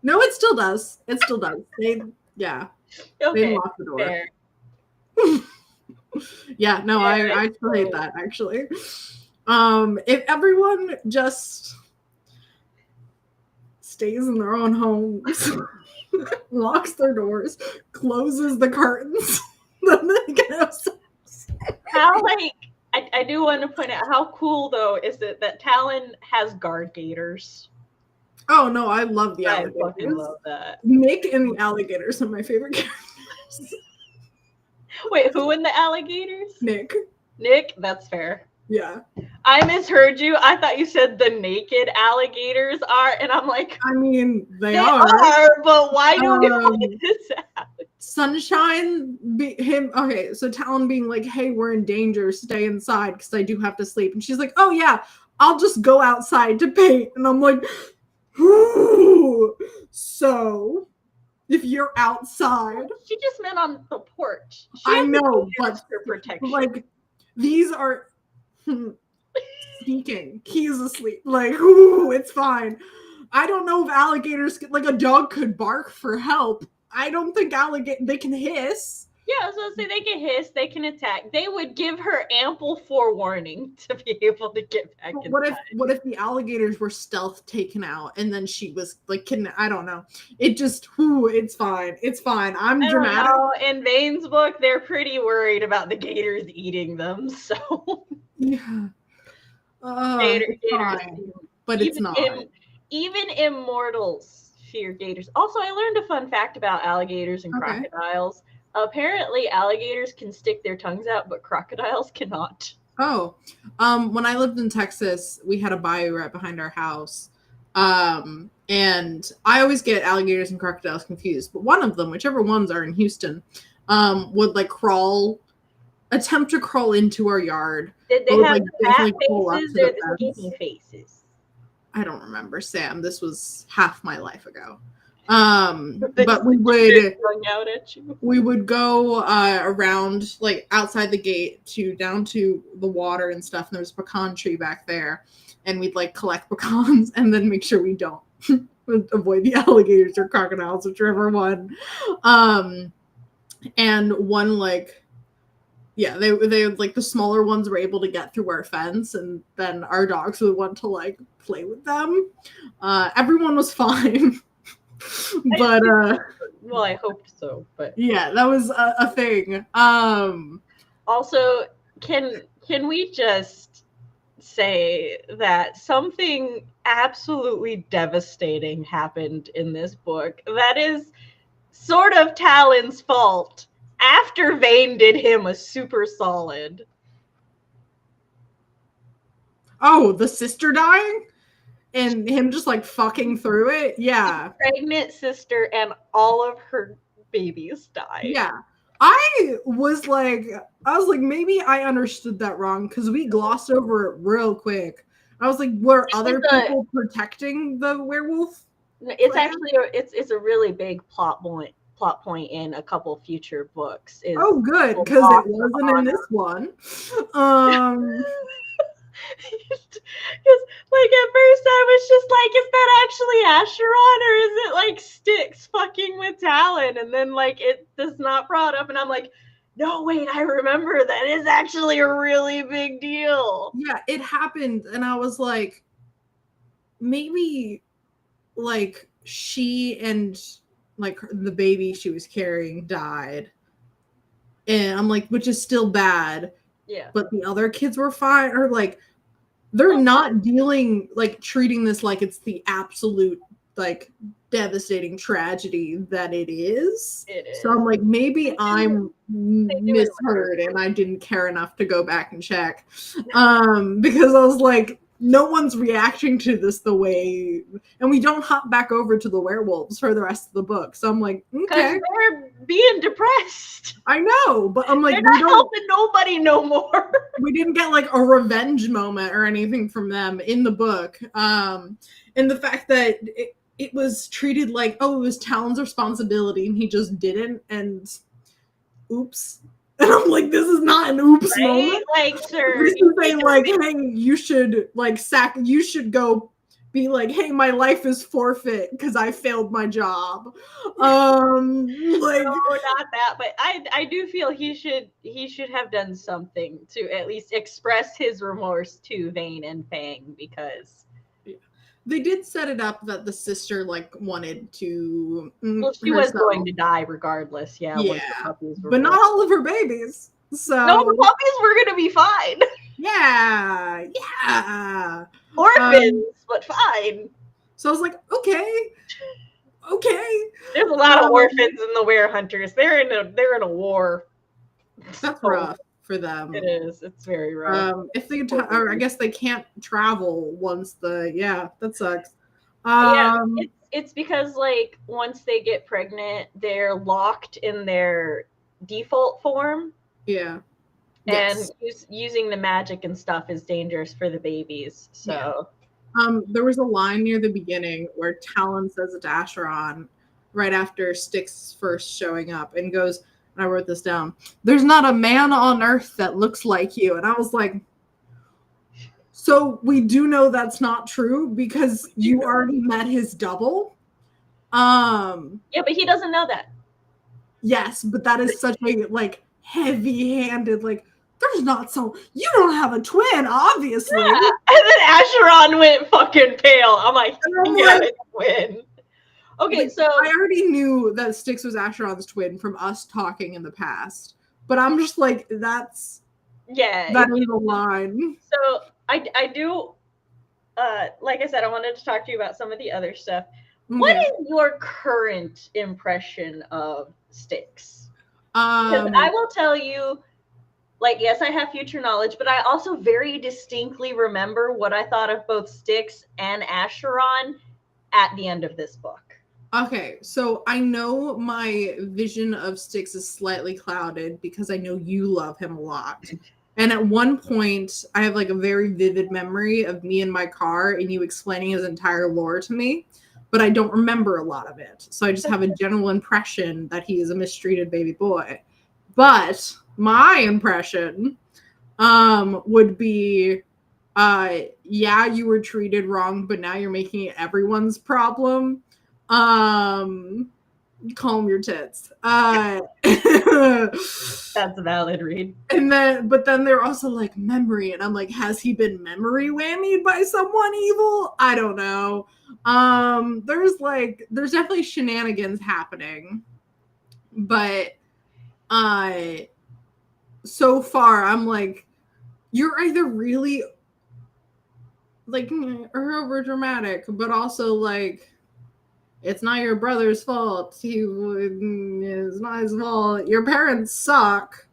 No, it still does. It still does. They lock the door. Fair. Yeah, no, I still hate that actually. If everyone just stays in their own homes, locks their doors, closes the curtains, then they can have sex. How I do want to point out how cool though is it that Talon has guard gators. Oh no, I love the alligators. I fucking love that. Nick and the alligators are my favorite characters. Wait, who in the alligators? Nick, that's fair. Yeah. I misheard you. I thought you said the naked alligators are, and I'm like, I mean, they are, but why do we point this out? Sunshine, okay, so Talon being like, hey, we're in danger, stay inside because I do have to sleep. And she's like, oh yeah, I'll just go outside to paint. And I'm like, ooh. So if you're outside, She just meant on the porch. I know, but for protection. like these are sneaking. He's asleep. Like, ooh, it's fine. I don't know if alligators like a dog could bark for help. I don't think they can hiss. Yeah, I was gonna say they can hiss, they can attack. They would give her ample forewarning to be able to get back inside. What if the alligators were stealth taken out and then she was like, I don't know. It just, it's fine. It's fine. I'm dramatic. In Vane's book, they're pretty worried about the gators eating them, so. Yeah. Gators, fine, but it's not. Even immortals fear gators. Also, I learned a fun fact about alligators and crocodiles. Apparently, alligators can stick their tongues out, but crocodiles cannot. Oh, when I lived in Texas, we had a bayou right behind our house. And I always get alligators and crocodiles confused, but one of them, whichever ones are in Houston, would like attempt to crawl into our yard. Did they have the fat faces or the skinny faces? I don't remember, Sam. This was half my life ago. But we would go around like outside the gate down to the water and stuff. And there's a pecan tree back there, and we'd like collect pecans and then make sure we don't avoid the alligators or crocodiles, whichever one. And one they like the smaller ones were able to get through our fence, and then our dogs would want to like play with them. Everyone was fine. But well, I hoped so, but yeah, that was a thing. Also, can we just say that something absolutely devastating happened in this book that is sort of Talon's fault after Vane did him a super solid. Oh, the sister dying? And him just like fucking through it? Yeah. His pregnant sister and all of her babies died. Yeah. I was like, maybe I understood that wrong because we glossed over it real quick. I was like, were other people protecting the werewolf? It's actually it's a really big plot point in a couple future books. Oh, good, because it wasn't in this one. Because like at first I was just like, is that actually Acheron or is it like Styx fucking with Talon? And then like it does not brought up, and I'm like, no, wait, I remember that is actually a really big deal. Yeah, it happened, and I was like, maybe like she and like the baby she was carrying died, and I'm like, which is still bad. Yeah, but the other kids were fine, or like they're not treating this like it's the absolute like devastating tragedy that it is. So I'm like, maybe I'm misheard and I didn't care enough to go back and check. Because I was like, no one's reacting to this the way, and we don't hop back over to the werewolves for the rest of the book. So I'm like, okay, they're being depressed. I know, but I'm like, they're not helping nobody no more. We didn't get like a revenge moment or anything from them in the book. And the fact that it was treated like, oh, it was Talon's responsibility and he just didn't, and oops. And I'm like, this is not an oops moment. Like, sir, this is saying like, hey, you should like you should go be like, hey, my life is forfeit because I failed my job. Like, no, not that, but I do feel he should have done something to at least express his remorse to Vane and Fang, because they did set it up that the sister like wanted to. Well, she was going to die regardless. Yeah. But not all of her babies. So no, the puppies were going to be fine. Yeah. Orphans, but fine. So I was like, okay. There's a lot of orphans in the Werehunters. They're in a war. That's rough for them. It is. It's very rough. If they or I guess they can't travel once that sucks. It's because like once they get pregnant, they're locked in their default form. Yeah. Yes. And using the magic and stuff is dangerous for the babies. So There was a line near the beginning where Talon says it to Acheron right after Styx first showing up and goes, and I wrote this down, "There's not a man on earth that looks like you." And I was like, so we do know that's not true because you already met his double. yeah, but he doesn't know that. Yes, but that is such a like heavy-handed, like, there's not so, you don't have a twin, obviously. Yeah. And then Acheron went fucking pale. I'm like, yeah, it's a twin. Okay, like, so I already knew that Styx was Acheron's twin from us talking in the past, but I'm just like, that is the line. So I do, like I said, I wanted to talk to you about some of the other stuff. Okay. What is your current impression of Styx? Because I will tell you, like, yes, I have future knowledge, but I also very distinctly remember what I thought of both Styx and Acheron at the end of this book. Okay, so I know my vision of Styx is slightly clouded because I know you love him a lot. And at one point, I have like a very vivid memory of me in my car and you explaining his entire lore to me, but I don't remember a lot of it. So I just have a general impression that he is a mistreated baby boy. But my impression would be, yeah, you were treated wrong, but now you're making it everyone's problem. Calm your tits. That's a valid read. And then, but then they're also like memory, and I'm like, has he been memory whammied by someone evil? I don't know. There's definitely shenanigans happening, but so far I'm like, you're either really like over dramatic, but also like, it's not your brother's fault. It's not his fault. Your parents suck.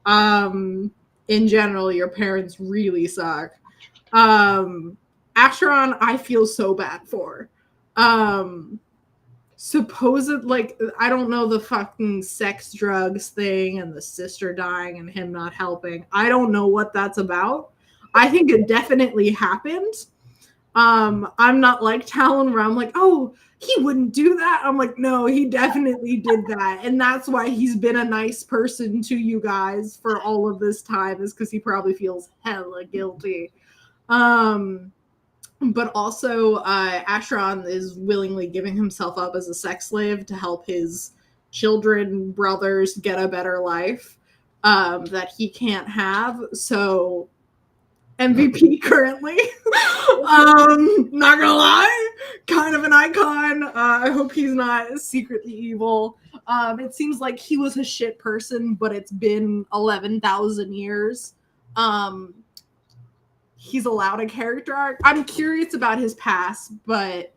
In general, your parents really suck. Acheron, I feel so bad for. Supposed, like, I don't know, the fucking sex drugs thing and the sister dying and him not helping. I don't know what that's about. I think it definitely happened. I'm not like Talon where I'm like, oh, he wouldn't do that. I'm like, no, he definitely did that. And that's why he's been a nice person to you guys for all of this time, is because he probably feels hella guilty. But also, Acheron is willingly giving himself up as a sex slave to help his children, brothers get a better life that he can't have. So MVP currently. Not gonna lie, kind of an icon. I hope he's not secretly evil. It seems like he was a shit person, but it's been 11,000 years. He's allowed a character arc. I'm curious about his past, but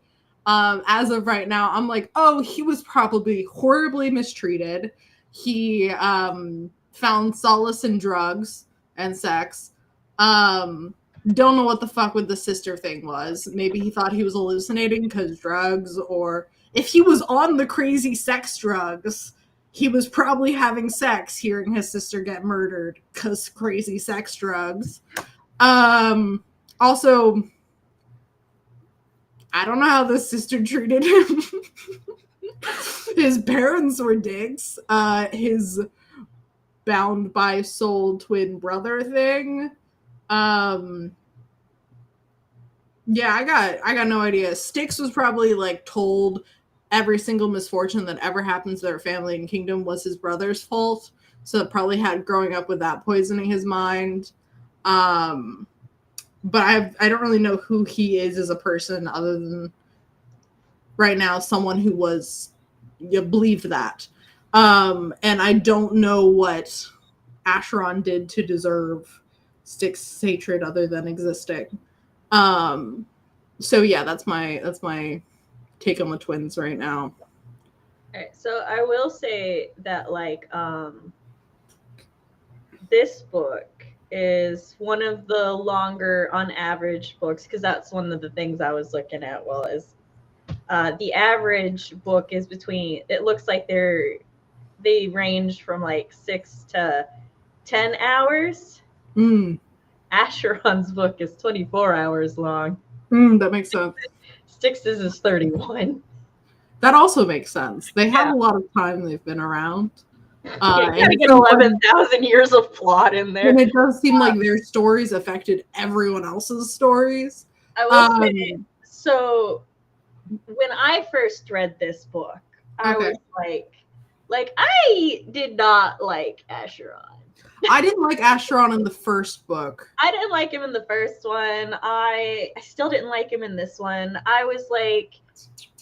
as of right now, I'm like, oh, he was probably horribly mistreated. He found solace in drugs and sex. Don't know what the fuck with the sister thing was. Maybe he thought he was hallucinating because drugs, or if he was on the crazy sex drugs, he was probably having sex hearing his sister get murdered because crazy sex drugs. Also, I don't know how the sister treated him. His parents were dicks. His bound by soul twin brother thing. Yeah, I got no idea. Styx was probably like told every single misfortune that ever happens to their family and kingdom was his brother's fault. So it probably had growing up with that poisoning his mind. But I don't really know who he is as a person other than right now someone who was, you believed that. And I don't know what Acheron did to deserve Styx's hatred other than existing. So yeah, that's my take on the twins right now. Alright, so I will say that like this book is one of the longer on average books, because that's one of the things I was looking at. Well, is the average book is between, it looks like they range from like 6 to 10 hours. Acheron's book is 24 hours long. That makes sense. Styx's is 31. That also makes sense. They have a lot of time they've been around. You gotta get 11,000 years of plot in there. And it does seem like their stories affected everyone else's stories. I will say, so when I first read this book, I was like, I did not like Acheron. I didn't like Acheron in the first book. I didn't like him in the first one. I still didn't like him in this one. I was like,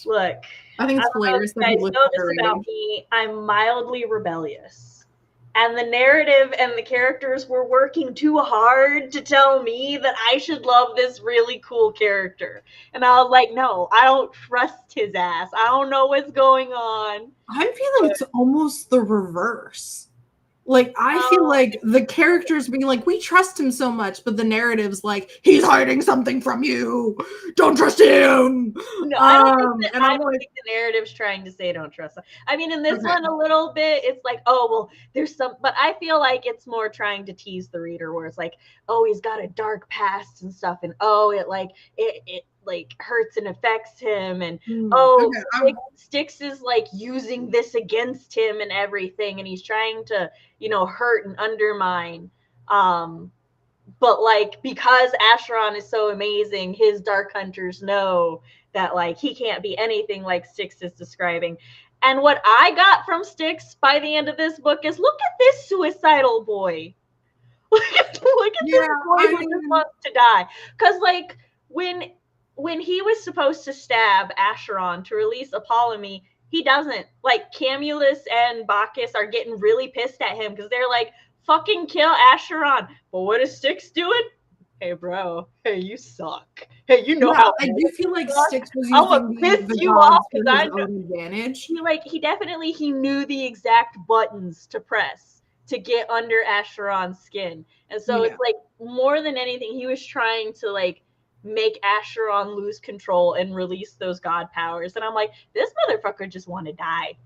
look, I think it's hilarious that you guys know this about me. I'm mildly rebellious. And the narrative and the characters were working too hard to tell me that I should love this really cool character. And I was like, no, I don't trust his ass. I don't know what's going on. I'm feeling it's almost the reverse. Like, I feel like the characters being like, we trust him so much, but the narrative's like, he's hiding something from you. Don't trust him. No, I don't think the narrative's trying to say don't trust him. I mean, in this one, a little bit, it's like, oh, well, there's some, but I feel like it's more trying to tease the reader, where it's like, oh, he's got a dark past and stuff, and oh, it like hurts and affects him, and Styx is like using this against him and everything, and he's trying to, you know, hurt and undermine, but like, because Acheron is so amazing, his dark hunters know that like he can't be anything like Styx is describing. And what I got from Styx by the end of this book is, look at this suicidal boy. Look at this boy who just wants to die. Because like when he was supposed to stab Acheron to release Apollomy, he doesn't. Like, Camulus and Bacchus are getting really pissed at him because they're like, fucking kill Acheron. But what is Styx doing? Hey, bro. Hey, you suck. Hey, you know how. I do feel like Styx was using the gods for his own advantage. He knew the exact buttons to press to get under Acheron's skin. And so it's like, more than anything, he was trying to like make Acheron lose control and release those god powers. And I'm like, this motherfucker just want to die.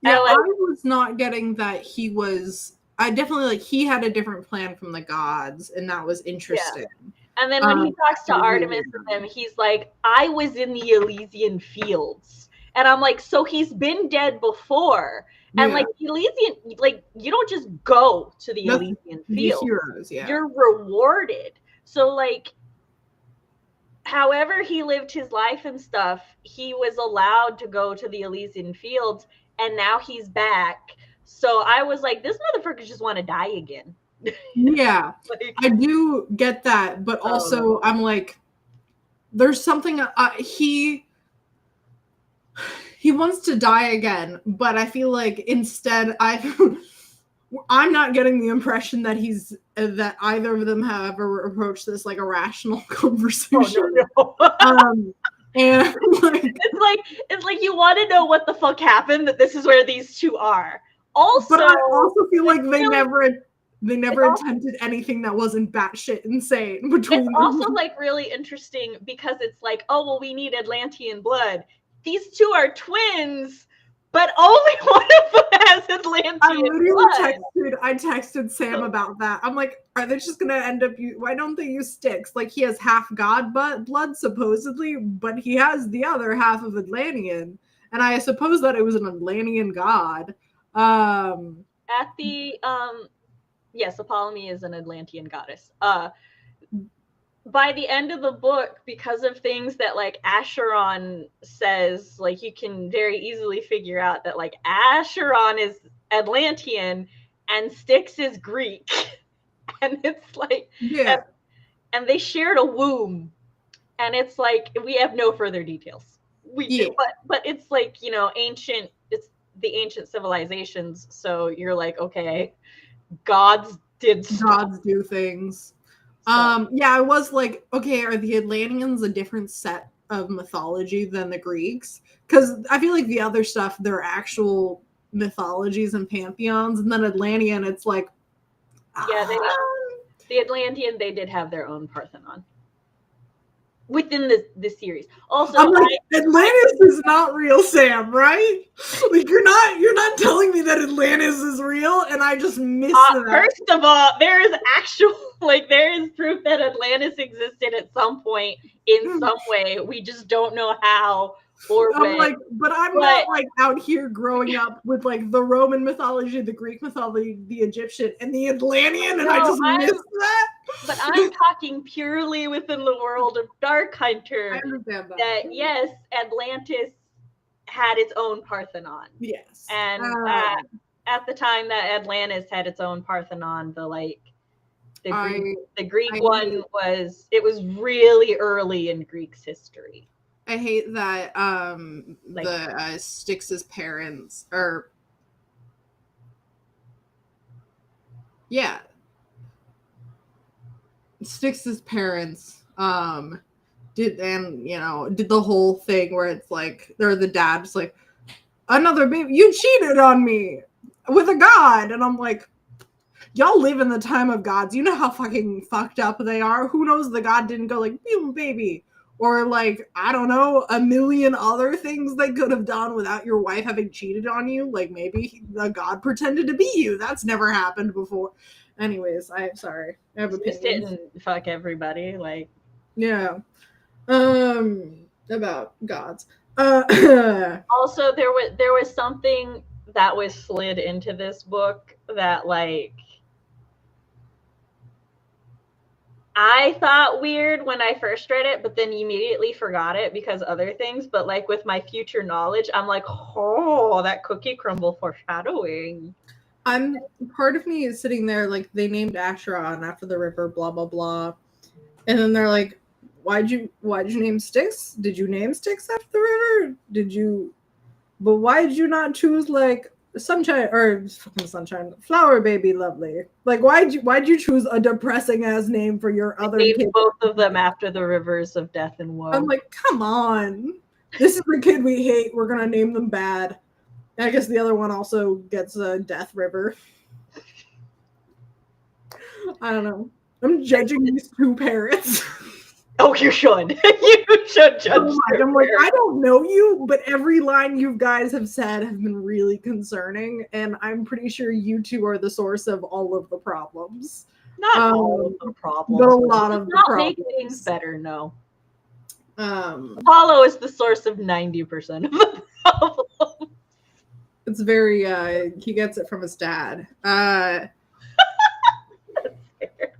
Yeah, I was not getting that he was. I definitely like he had a different plan from the gods, and that was interesting. Yeah. And then when he talks to Artemis and them, he's like, I was in the Elysian fields. And I'm like, so he's been dead before. And like Elysian, like, you don't just go to the Elysian fields. Heroes, You're rewarded. So like, however he lived his life and stuff, he was allowed to go to the Elysian fields, and now he's back. So I was like, this motherfucker just want to die again. Yeah, like, I do get that, but also I'm like, there's something he wants to die again, but I feel like instead I'm not getting the impression that that either of them have ever approached this like a rational conversation. Oh, no. And like, it's like you want to know what the fuck happened, that this is where these two are. Also, but I also feel like they never attempted anything that wasn't batshit insane between them. It's also like really interesting because it's like, oh well, we need Atlantean blood. These two are twins, but only one of them has Atlantean blood. I texted Sam about that. I'm like, are they just gonna end up? Why don't they use Styx? Like, he has half god blood supposedly, but he has the other half of Atlantean, and I suppose that it was an Atlantean god. At the yes, Apollomy is an Atlantean goddess. By the end of the book, because of things that like Acheron says, like, you can very easily figure out that like Acheron is Atlantean and Styx is Greek. And it's like, and they shared a womb, and it's like, we have no further details. We do, but it's like, you know, it's the ancient civilizations, so you're like, okay, gods do things. So. Yeah, I was like, okay, are the Atlanteans a different set of mythology than the Greeks? Because I feel like the other stuff, they're actual mythologies and pantheons, and then Atlantean, it's like, the Atlantean, they did have their own Parthenon. within the series. Also, I'm like, Atlantis is not real, Sam, right? Like you're not telling me that Atlantis is real, and I just missed that. First of all, there is actual there is proof that Atlantis existed at some point in some way. We just don't know how or when. I'm like, but I'm not like out here growing up with like the Roman mythology, the Greek mythology, the Egyptian, and the Atlantean, and I just missed that. But I'm talking purely within the world of Dark Hunter. I understand that yes, Atlantis had its own Parthenon. Yes. And at the time that Atlantis had its own Parthenon, the Greek one was really early in Greek's history. I hate that Styx's parents are Styx's parents did the whole thing where it's like they're the dad's like, another baby, you cheated on me with a god, and I'm like, y'all live in the time of gods. You know how fucking fucked up they are. Who knows the god didn't go like, baby, or like, I don't know, a million other things they could have done without your wife having cheated on you. Like maybe the god pretended to be you. That's never happened before. Anyways, I'm sorry. I have opinions. Just didn't fuck everybody, like. Yeah. About gods. Also, there was something that was slid into this book that like I thought weird when I first read it, but then immediately forgot it because other things. But like with my future knowledge, I'm like, oh, that cookie crumble foreshadowing. Part of me is sitting there like they named Acheron after the river, blah blah blah, and then they're like, why'd you name Styx? Did you name Styx after the river? But why did you not choose like Sunshine or fucking Sunshine, Flower Baby Lovely? Like why'd you choose a depressing ass name for your other kid? Both of them after the rivers of death and woe. I'm like, come on, this is the kid we hate. We're gonna name them bad. I guess the other one also gets a Death River. I don't know. I'm judging these two parents. Oh, you should. You should judge. I'm like, I don't know you, but every line you guys have said have been really concerning, and I'm pretty sure you two are the source of all of the problems. Not all of the problems, but a lot of the problems. Make things better, no. Apollo is the source of 90% of the problems. It's very, he gets it from his dad. That's fair.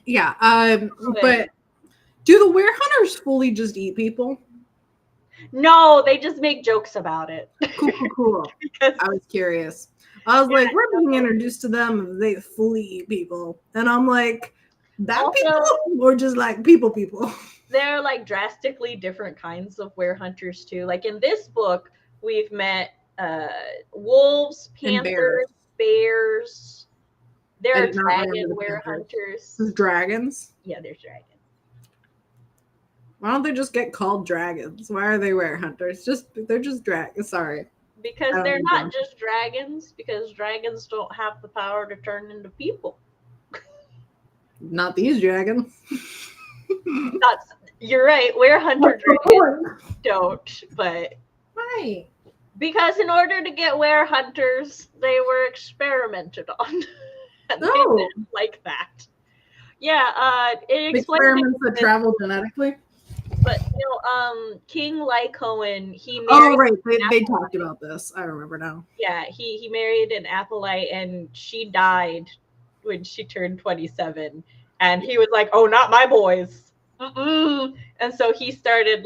Yeah, but do the werehunters fully just eat people? No, they just make jokes about it. Cool. Because I was curious. I was like, we're being introduced to them, they fully eat people. And I'm like, people? Or just like people? They're like drastically different kinds of werehunters too. Like in this book, we've met wolves, panthers, bears. There are dragon werehunters. There's dragons? Yeah, there's dragons. Why don't they just get called dragons? Why are they werehunters? They're just dragons. Sorry. Because they're not just dragons, because dragons don't have the power to turn into people. Not these dragons. You're right. Werehunter dragons don't, but why? Because in order to get werehunters, they were experimented on. And they didn't like that. Yeah, it experiments that travel genetically. But King Lycoan, he married. Oh right, they talked about this. I remember now. Yeah, he married an Apolite, and she died when she turned 27, and he was like, "Oh, not my boys." Mm-mm. And so he started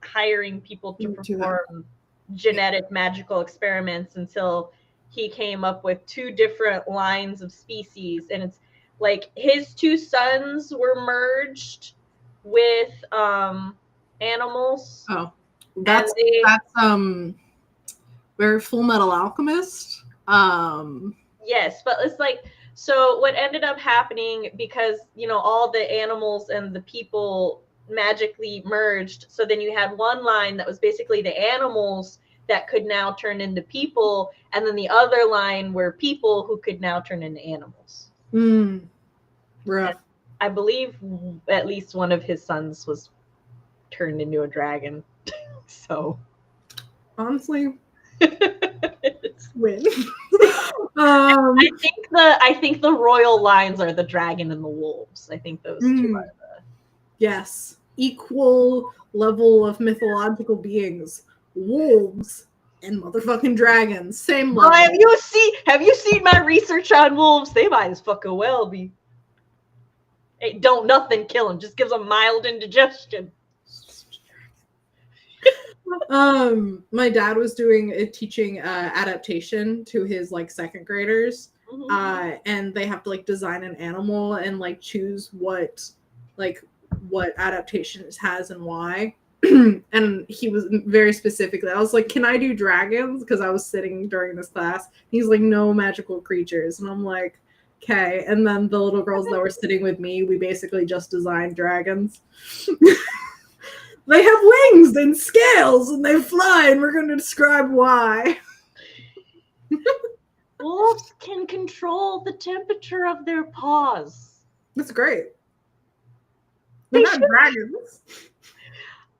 hiring people to perform genetic magical experiments until he came up with 2 different lines of species, and it's like his 2 sons were merged with animals. Oh, that's very Full Metal Alchemist. Yes, but it's like, so what ended up happening, because all the animals and the people magically merged, so then you had one line that was basically the animals that could now turn into people, and then the other line were people who could now turn into animals. Rough. I believe at least one of his sons was turned into a dragon. So Honestly, it's- win. I think the royal lines are the dragon and the wolves. I think those two are the yes, equal level of mythological beings, wolves and motherfucking dragons, same level. Have you seen my research on wolves? They might as fucking well be. Hey, don't nothing kill them. Just gives them mild indigestion. My dad was doing a teaching adaptation to his like second graders, and they have to like design an animal and like choose what adaptation it has and why. And he was very specifically, I was like, can I do dragons? Because I was sitting during this class. He's like, no magical creatures. And I'm like, okay. And then the little girls that were sitting with me, we basically just designed dragons. They have wings and scales and they fly, and we're going to describe why. Wolves can control the temperature of their paws. That's great. They're not dragons.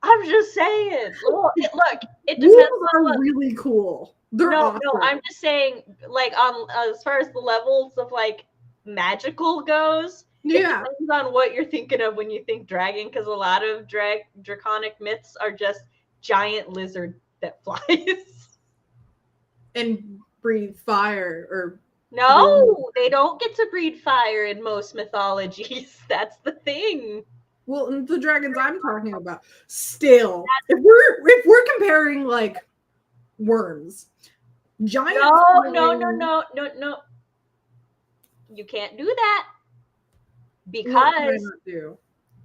I'm just saying. Well, look, it Wolves depends on are really cool. They're awesome. No, I'm just saying, like, on as far as the levels of like magical goes, it depends on what you're thinking of when you think dragon, because a lot of draconic myths are just giant lizard that flies and breathe fire. Or no, they don't get to breathe fire in most mythologies. That's the thing. Well, the dragons I'm talking about, still, if we're comparing like worms, giant. No. You can't do that. Because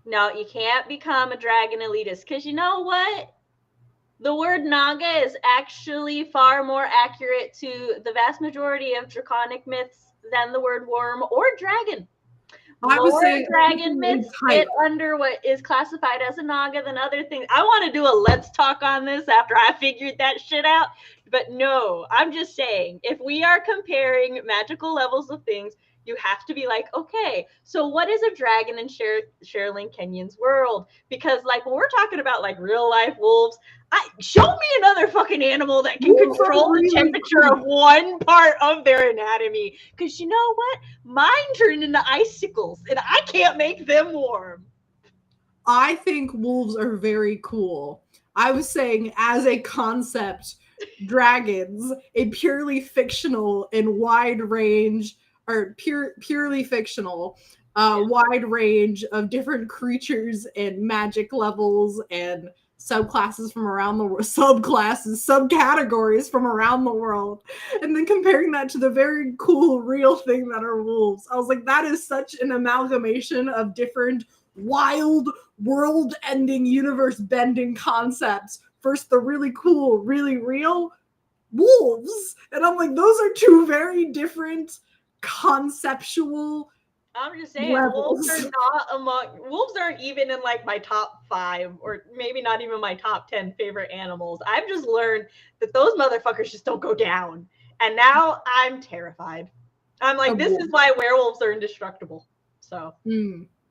no, you can't become a dragon elitist. Because you know what? The word naga is actually far more accurate to the vast majority of draconic myths than the word worm or dragon. I was saying dragon myths fit under what is classified as a naga than other things. I want to do a let's talk on this after I figured that shit out. But no, I'm just saying, if we are comparing magical levels of things, you have to be like, okay, so what is a dragon in Sherrilyn Kenyon's world? Because like when we're talking about like real life wolves, show me another fucking animal that can control the temperature of one part of their anatomy. Because you know what? Mine turned into icicles and I can't make them warm. I think wolves are very cool. I was saying as a concept, dragons, a purely fictional and wide range, or purely fictional, wide range of different creatures and magic levels and subclasses from around the world, subcategories from around the world, and then comparing that to the very cool real thing that are wolves. I was like, that is such an amalgamation of different wild world-ending, universe-bending concepts. First, the really cool, really real wolves, and I'm like, those are two very different conceptual. I'm just saying, wolves aren't even in like my top 5 or maybe not even my top 10 favorite animals. I've just learned that those motherfuckers just don't go down. And now I'm terrified. I'm like, this is why werewolves are indestructible. So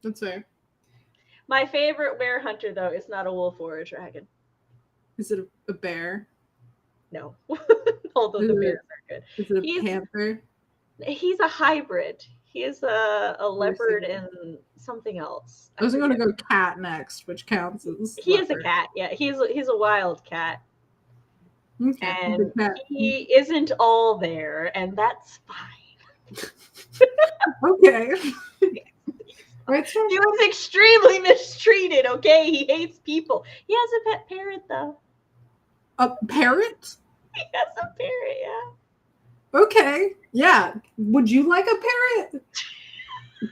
that's fair. My favorite were hunter though is not a wolf or a dragon. Is it a bear? No. Although the bears are good. Is it a panther? He's a hybrid. He is a leopard and something else. I was going to go cat next, which counts as he leopard. Is a cat. Yeah, he's a wild cat. Okay. And he isn't all there, and that's fine. Okay. Right, so he was extremely mistreated, okay? He hates people. He has a pet parrot, though. A parrot? He has a parrot, yeah. Okay. Yeah. Would you like a parrot?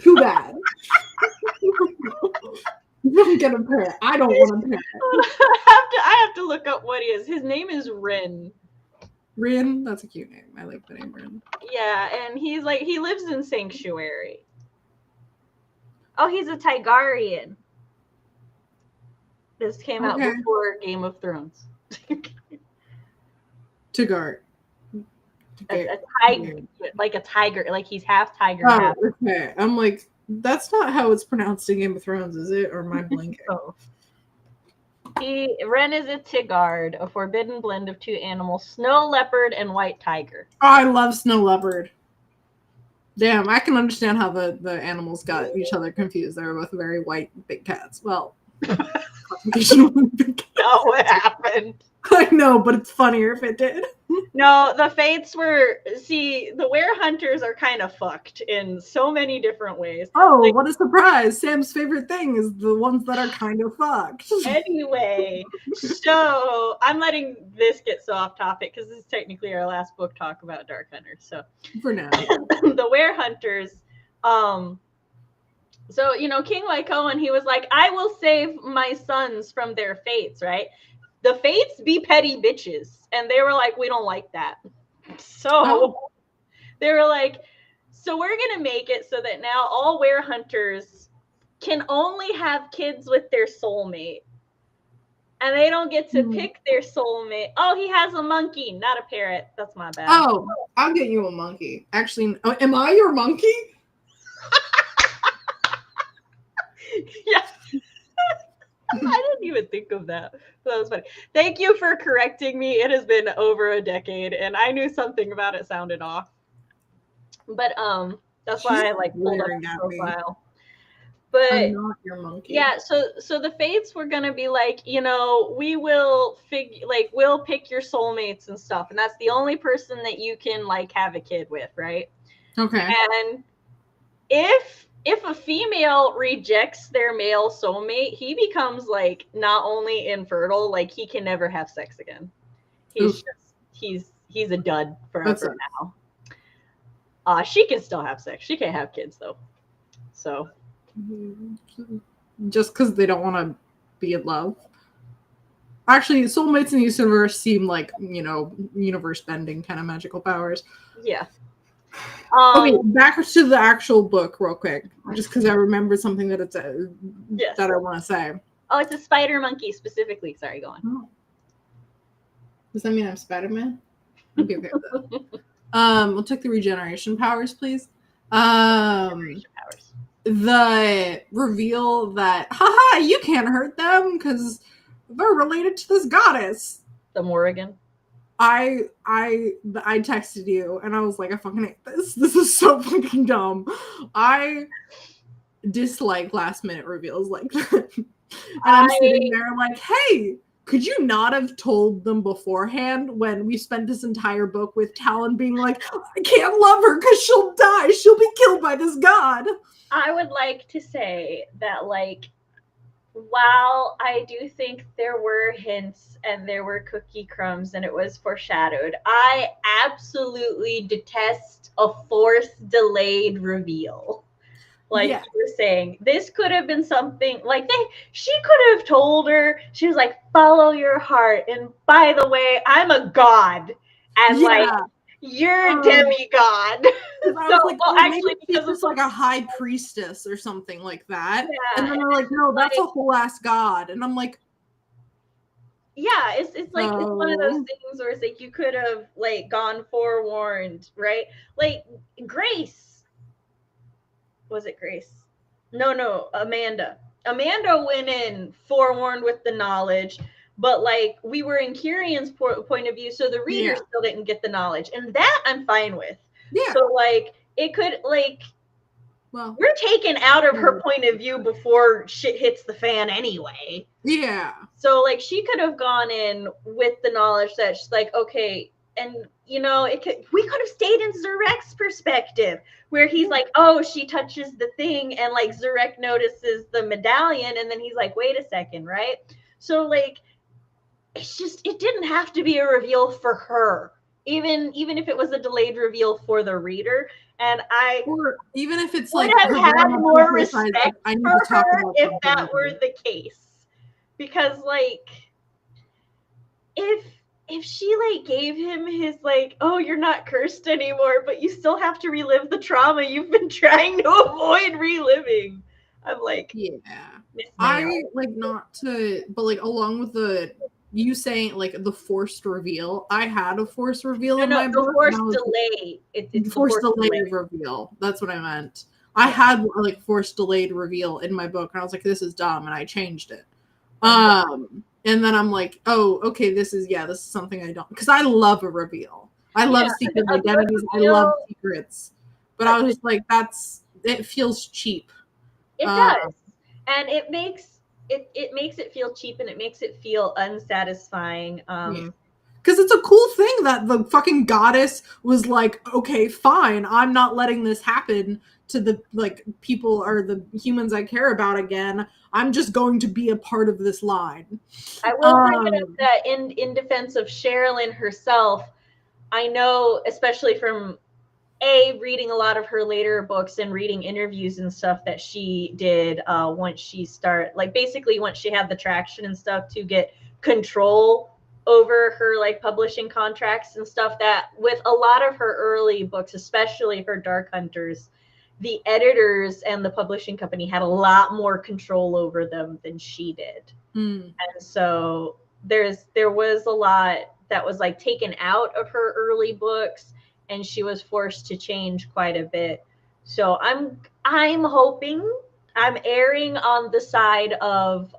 Too bad. You don't get a parrot. I don't want a parrot. I have to look up what he is. His name is Rin. Rin? That's a cute name. I like the name Rin. Yeah, and he lives in Sanctuary. Oh, he's a Tigarian. This came out before Game of Thrones. Tigard. A tiger, like he's half tiger. Half. Okay. I'm like, That's not how it's pronounced in Game of Thrones, is it? Or am I blanking? Oh. Ren is a Tigard, a forbidden blend of two animals, snow leopard and white tiger. Oh, I love snow leopard. Damn, I can understand how the animals got each other confused. They were both very white big cats. Well, big cats. No, what happened? I know, but it's funnier if it did. No, the Fates were... See, the Werehunters are kind of fucked in so many different ways. Oh, like, what a surprise. Sam's favorite thing is the ones that are kind of fucked. Anyway, so I'm letting this get so off topic because this is technically our last book talk about Dark Hunters. So for now. The Werehunters, so, you know, King Lycoan, he was like, I will save my sons from their fates, right? The Fates be petty bitches. And they were like, we don't like that. So they were like, so we're going to make it so that now all Werehunters can only have kids with their soulmate. And they don't get to pick their soulmate. Oh, he has a monkey, not a parrot. That's my bad. Oh, I'll get you a monkey. Actually, am I your monkey? Yeah. I didn't even think of that. That was funny. Thank you for correcting me. It has been over a decade, and I knew something about it sounded off. But that's why I like pulled up the profile. But I'm not your monkey. Yeah, so the Fates were gonna be like, you know, we will we'll pick your soulmates and stuff, and that's the only person that you can like have a kid with, right? Okay. And if a female rejects their male soulmate, he becomes like not only infertile, like he can never have sex again. He's a dud forever now. She can still have sex. She can't have kids though. So just because they don't want to be in love. Actually, soulmates in this universe seem like, you know, universe bending kind of magical powers. Yeah. Okay, back to the actual book real quick, just because I remember something that it's that I want to say. Oh, it's a spider monkey specifically. Sorry, go on. Oh. Does that mean I'm Spider-Man? I'll be okay with that. We'll take the regeneration powers, please. Regeneration powers. The reveal that, haha, you can't hurt them because they're related to this goddess. The Morrigan. I texted you and I was like, I fucking hate this. This is so fucking dumb. I dislike last minute reveals like that. And I'm sitting there like, hey, could you not have told them beforehand when we spent this entire book with Talon being like, I can't love her because she'll die. She'll be killed by this god. I would like to say that, like, while I do think there were hints and there were cookie crumbs and it was foreshadowed, I absolutely detest a forced delayed reveal. Like you were saying, this could have been something like she could have told her, she was like, follow your heart. And by the way, I'm a god. And like, you're a demigod. Actually, because it's like a high priestess or something like that. Yeah. And then they're like, no, that's a whole ass god. And I'm like, yeah, it's like it's one of those things where it's like you could have like gone forewarned, right? Like Grace. Was it Grace? No, Amanda. Amanda went in forewarned with the knowledge. But like we were in Kyrion's point of view, so the reader still didn't get the knowledge, and that I'm fine with. Yeah. So like it could like, well, we're taken out of her point of view before shit hits the fan anyway. Yeah. So like she could have gone in with the knowledge that she's like, okay, and you know we could have stayed in Zurek's perspective where he's like, oh, she touches the thing, and like Zurek notices the medallion, and then he's like, wait a second, right? So like. It's just, it didn't have to be a reveal for her, even if it was a delayed reveal for the reader. And or even if it's would like have had more respect for her if that were the case, because like if she like gave him his like, oh, you're not cursed anymore, but you still have to relive the trauma you've been trying to avoid reliving. I'm like, yeah, I like not to, but like along with the. You saying like the forced reveal? I had a forced reveal in my book. Forced delay. It's forced delay reveal. That's what I meant. I had like forced delayed reveal in my book, and I was like, this is dumb, and I changed it. And then I'm like, oh, okay, this is something I don't, because I love a reveal. I love secret identities. I love secrets. But I was just like, it feels cheap. It does. And it makes it feel cheap, and it makes it feel unsatisfying. Because it's a cool thing that the fucking goddess was like, okay, fine, I'm not letting this happen to the like people or the humans I care about again. I'm just going to be a part of this line. I will bring it up that in defense of Sherrilyn herself, I know, especially from reading a lot of her later books and reading interviews and stuff that she did once she once she had the traction and stuff to get control over her like publishing contracts and stuff, that with a lot of her early books, especially her Dark Hunters, the editors and the publishing company had a lot more control over them than she did. And so there was a lot that was like taken out of her early books, and she was forced to change quite a bit. So I'm hoping, I'm erring on the side of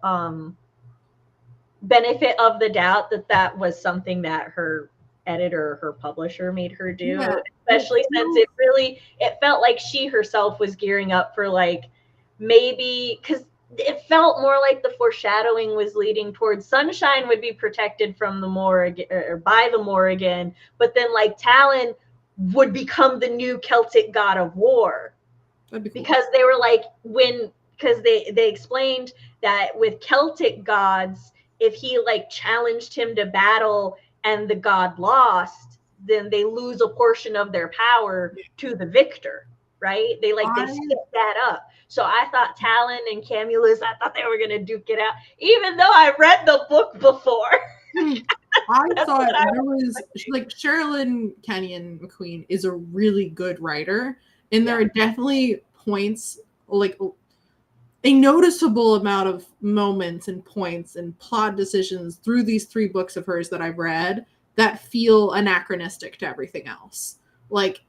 benefit of the doubt that was something that her editor, her publisher made her do, especially since it felt like she herself was gearing up for like, maybe, because it felt more like the foreshadowing was leading towards Sunshine would be protected from the Morrigan or by the Morrigan, but then like Talon would become the new Celtic god of war. Cool. Because they were like, because they explained that with Celtic gods, if he like challenged him to battle and the god lost, then they lose a portion of their power to the victor, right? They skip that up. So I thought Talon and Camulus, I thought they were gonna duke it out, even though I read the book before. I thought there was like Sherrilyn Kenyon McQueen is a really good writer, and there are definitely points, like a noticeable amount of moments and points and plot decisions through these 3 books of hers that I've read that feel anachronistic to everything else. Like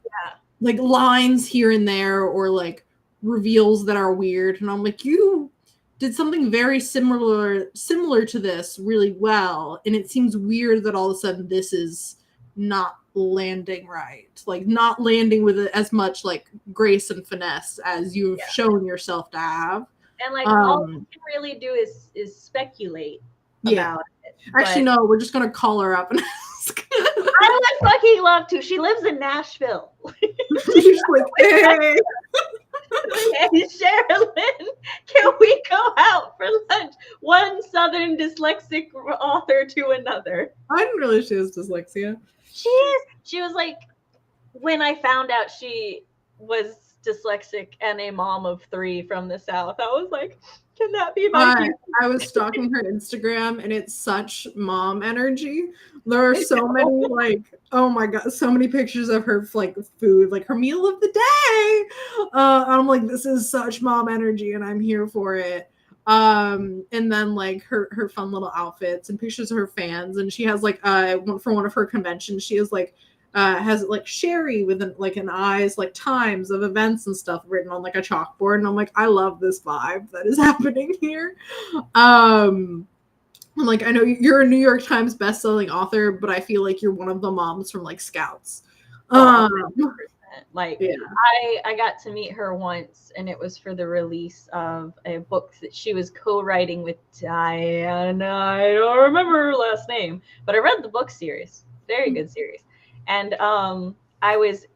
lines here and there, or like reveals that are weird, and I'm like, you did something very similar to this really well, and it seems weird that all of a sudden this is not landing right, like not landing with as much like grace and finesse as you've shown yourself to have. And like all we can really do is speculate about it. Actually, no, we're just gonna call her up and ask. I would fucking love to. She lives in Nashville. She's like, hey. Hey, Sherrilyn, can we go out for lunch? One Southern dyslexic author to another. I didn't realize she has dyslexia. She is. She was like, when I found out she was dyslexic and a mom of 3 from the South, I was like, can that be my future? I was stalking her Instagram, and it's such mom energy. There are so many, like, oh my god, so many pictures of her like food, like her meal of the day. I'm like, this is such mom energy, and I'm here for it. And then like her fun little outfits and pictures of her fans, and she has like for one of her conventions, she has like has like Sherry with an eyes like times of events and stuff written on like a chalkboard, and I'm like, I love this vibe that is happening here. I'm like, I know you're a New York Times best-selling author, but I feel like you're one of the moms from like Scouts. Like, I got to meet her once, and it was for the release of a book that she was co-writing with Diana. I don't remember her last name, but I read the book series. Very good series. And I was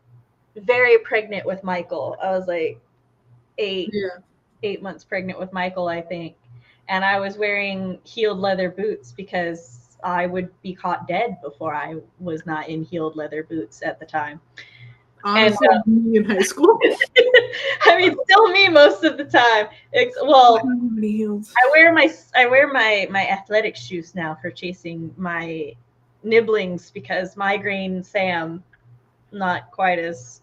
very pregnant with Michael. I was like 8 months pregnant with Michael, I think. And I was wearing heeled leather boots because I would be caught dead before I was not in heeled leather boots at the time. Honestly, me in high school. I mean, still me most of the time. I wear my athletic shoes now for chasing my nibblings, because migraine Sam not quite as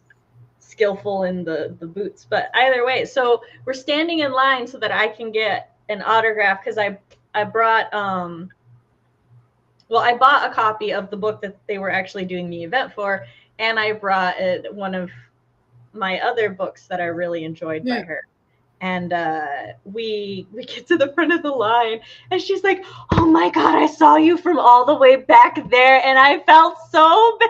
skillful in the boots. But either way, so we're standing in line so that I can get an autograph, because I brought I bought a copy of the book that they were actually doing the event for, and I brought one of my other books that I really enjoyed by her. And we get to the front of the line, and she's like, "Oh my God, I saw you from all the way back there," and I felt so bad.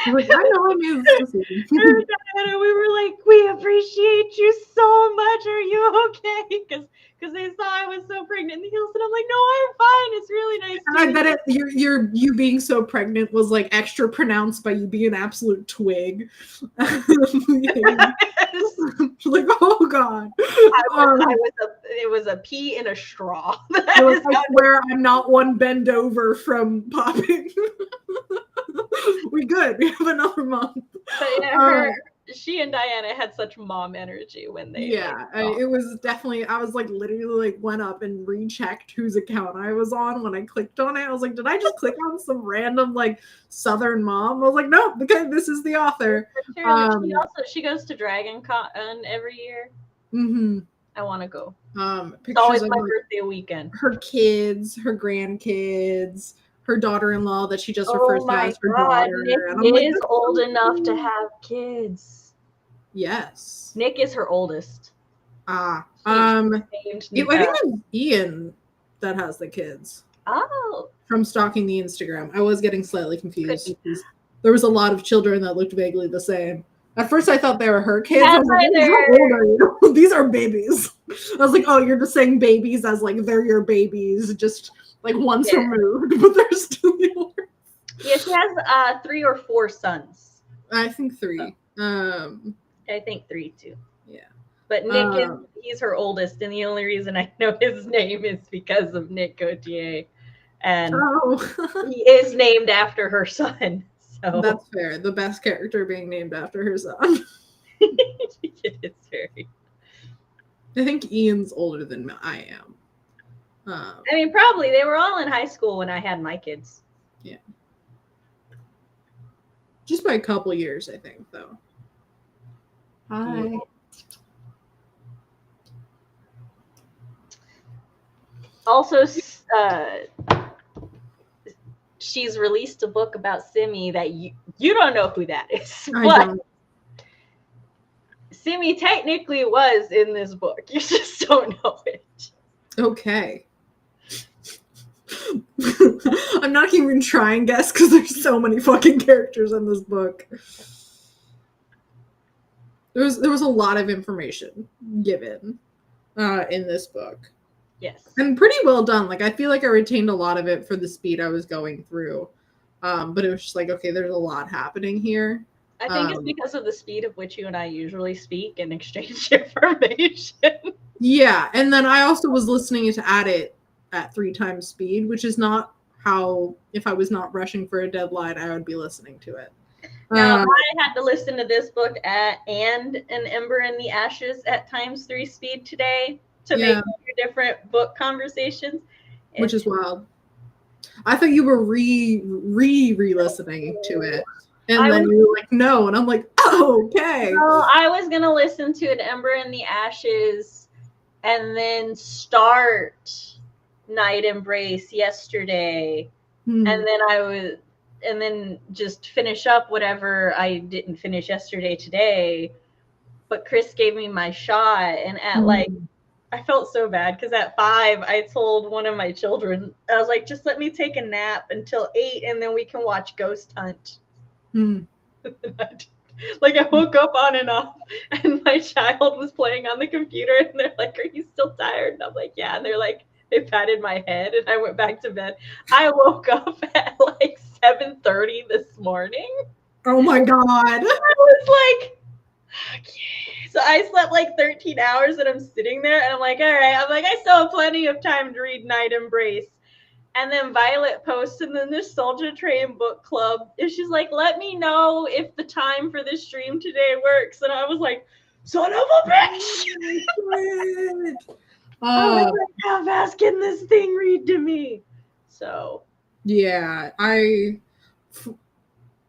Like, I know I made this decision. And we were like, "We appreciate you so much. Are you okay?" Because they saw I was so pregnant in the heels, and I'm like, "No, I'm fine. It's really nice." And I bet you being so pregnant was like extra pronounced by you being an absolute twig. Like, oh God, it was a pea in a straw. I swear I'm not one bend over from popping. We good. We have another month. But yeah, she and Diana had such mom energy when they. Yeah, it was definitely. I was like literally like went up and rechecked whose account I was on when I clicked on it. I was like, did I just click on some random like Southern mom? I was like, no, because this is the author. She goes to Dragon Con every year. Mm-hmm. I want to go. It's always my birthday weekend. Her kids, her grandkids, her daughter-in-law that she just refers to as her daughter. Nick is old enough to have kids. Yes. Nick is her oldest. I think it's Ian that has the kids. Oh. From stalking the Instagram. I was getting slightly confused. There was a lot of children that looked vaguely the same. At first, I thought they were her kids. I was like, how old are you? These are babies. I was like, oh, you're just saying babies as like they're your babies, just like once removed, but they're still yours. Yeah, she has 3 or 4 sons. I think 3. I think 3 too. Yeah. But Nick he's her oldest, and the only reason I know his name is because of Nick Gauthier. And he is named after her son. So that's fair. The best character being named after her son. It's very. I think Ian's older than I am. I mean, probably they were all in high school when I had my kids. Yeah. Just by a couple years, I think, though. Hi. Also, she's released a book about Simi that you don't know who that is. I don't. Simi technically was in this book. You just don't know it. Okay. I'm not even trying to guess because there's so many fucking characters in this book. There was a lot of information given in this book. Yes. And pretty well done. Like, I feel like I retained a lot of it for the speed I was going through. But it was just like, okay, there's a lot happening here. I think it's because of the speed of which you and I usually speak and exchange information. Yeah, and then I also was listening to it at 3 times speed, which is not how, if I was not rushing for a deadline, I would be listening to it. Now, I had to listen to this book and An Ember in the Ashes at times 3 speed today to make 2 different book conversations. Which is wild. I thought you were re-listening to it. And then you were like, no. And I'm like, oh, okay. No, I was going to listen to An Ember in the Ashes and then start Night Embrace yesterday. And then just finish up whatever I didn't finish yesterday today. But Chris gave me my shot. And at I felt so bad because at 5, I told one of my children, I was like, just let me take a nap until 8 and then we can watch Ghost Hunt. Like, I woke up on and off and my child was playing on the computer and they're like, are you still tired? And I'm like, yeah. And they're like, they patted my head and I went back to bed. I woke up at like 7:30 this morning. Oh my God. I was like, okay. So I slept like 13 hours and I'm sitting there and I'm like, all right. I'm like, I still have plenty of time to read Night Embrace. And then Violet posts in the Nostalgia Train book club. And she's like, let me know if the time for this stream today works. And I was like, son of a bitch. I was like, how fast can this thing read to me? So. Yeah, I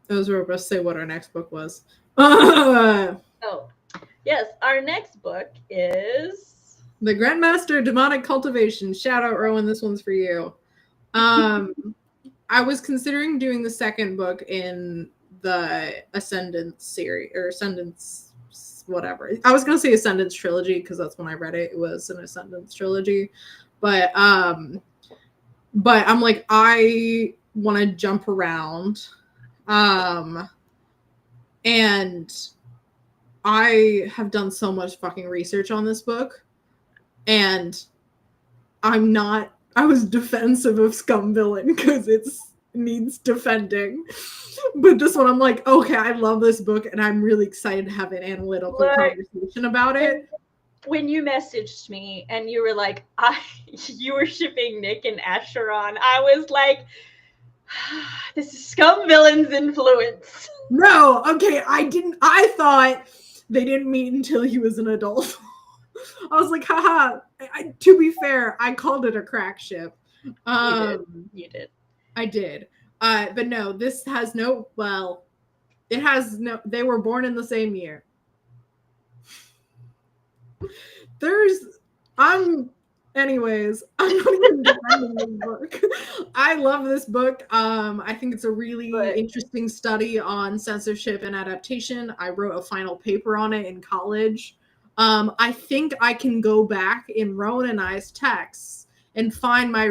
was about to say what our next book was. Oh, yes. Our next book is The Grandmaster Demonic Cultivation. Shout out, Rowan. This one's for you. I was considering doing the second book in the Ascendance series or Ascendance whatever. I was gonna say Ascendance trilogy because that's when I read it. It was an Ascendance trilogy, but I'm like I want to jump around, and I have done so much fucking research on this book, and I was defensive of Scum Villain because it needs defending. But this one, I'm like, okay, I love this book, and I'm really excited to have an analytical conversation about it. When you messaged me and you were like, you were shipping Nick and Asheron, I was like, this is Scum Villain's influence. No, okay, I thought they didn't meet until he was an adult. I was like, haha. To be fair, I called it a crack ship. You did. I did. But no, this has no, well, it has no, they were born in the same year. Anyways, I'm not even defending this book. I love this book. I think it's a really interesting study on censorship and adaptation. I wrote a final paper on it in college. I think I can go back in Rowan and I's texts and find my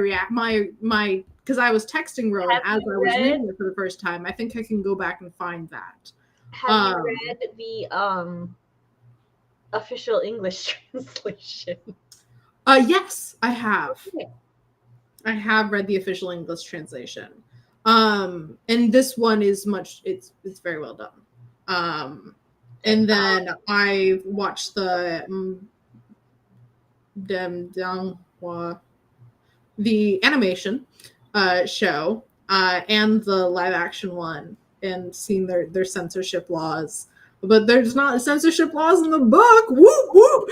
because I was texting Rowan as I was reading it for the first time. I think I can go back and find that. Have you read the official English translation? Yes, I have. Okay. I have read the official English translation. And this one is it's very well done. And then I watched the animation show and the live action one, and seen their censorship laws. But there's not censorship laws in the book. Whoop whoop.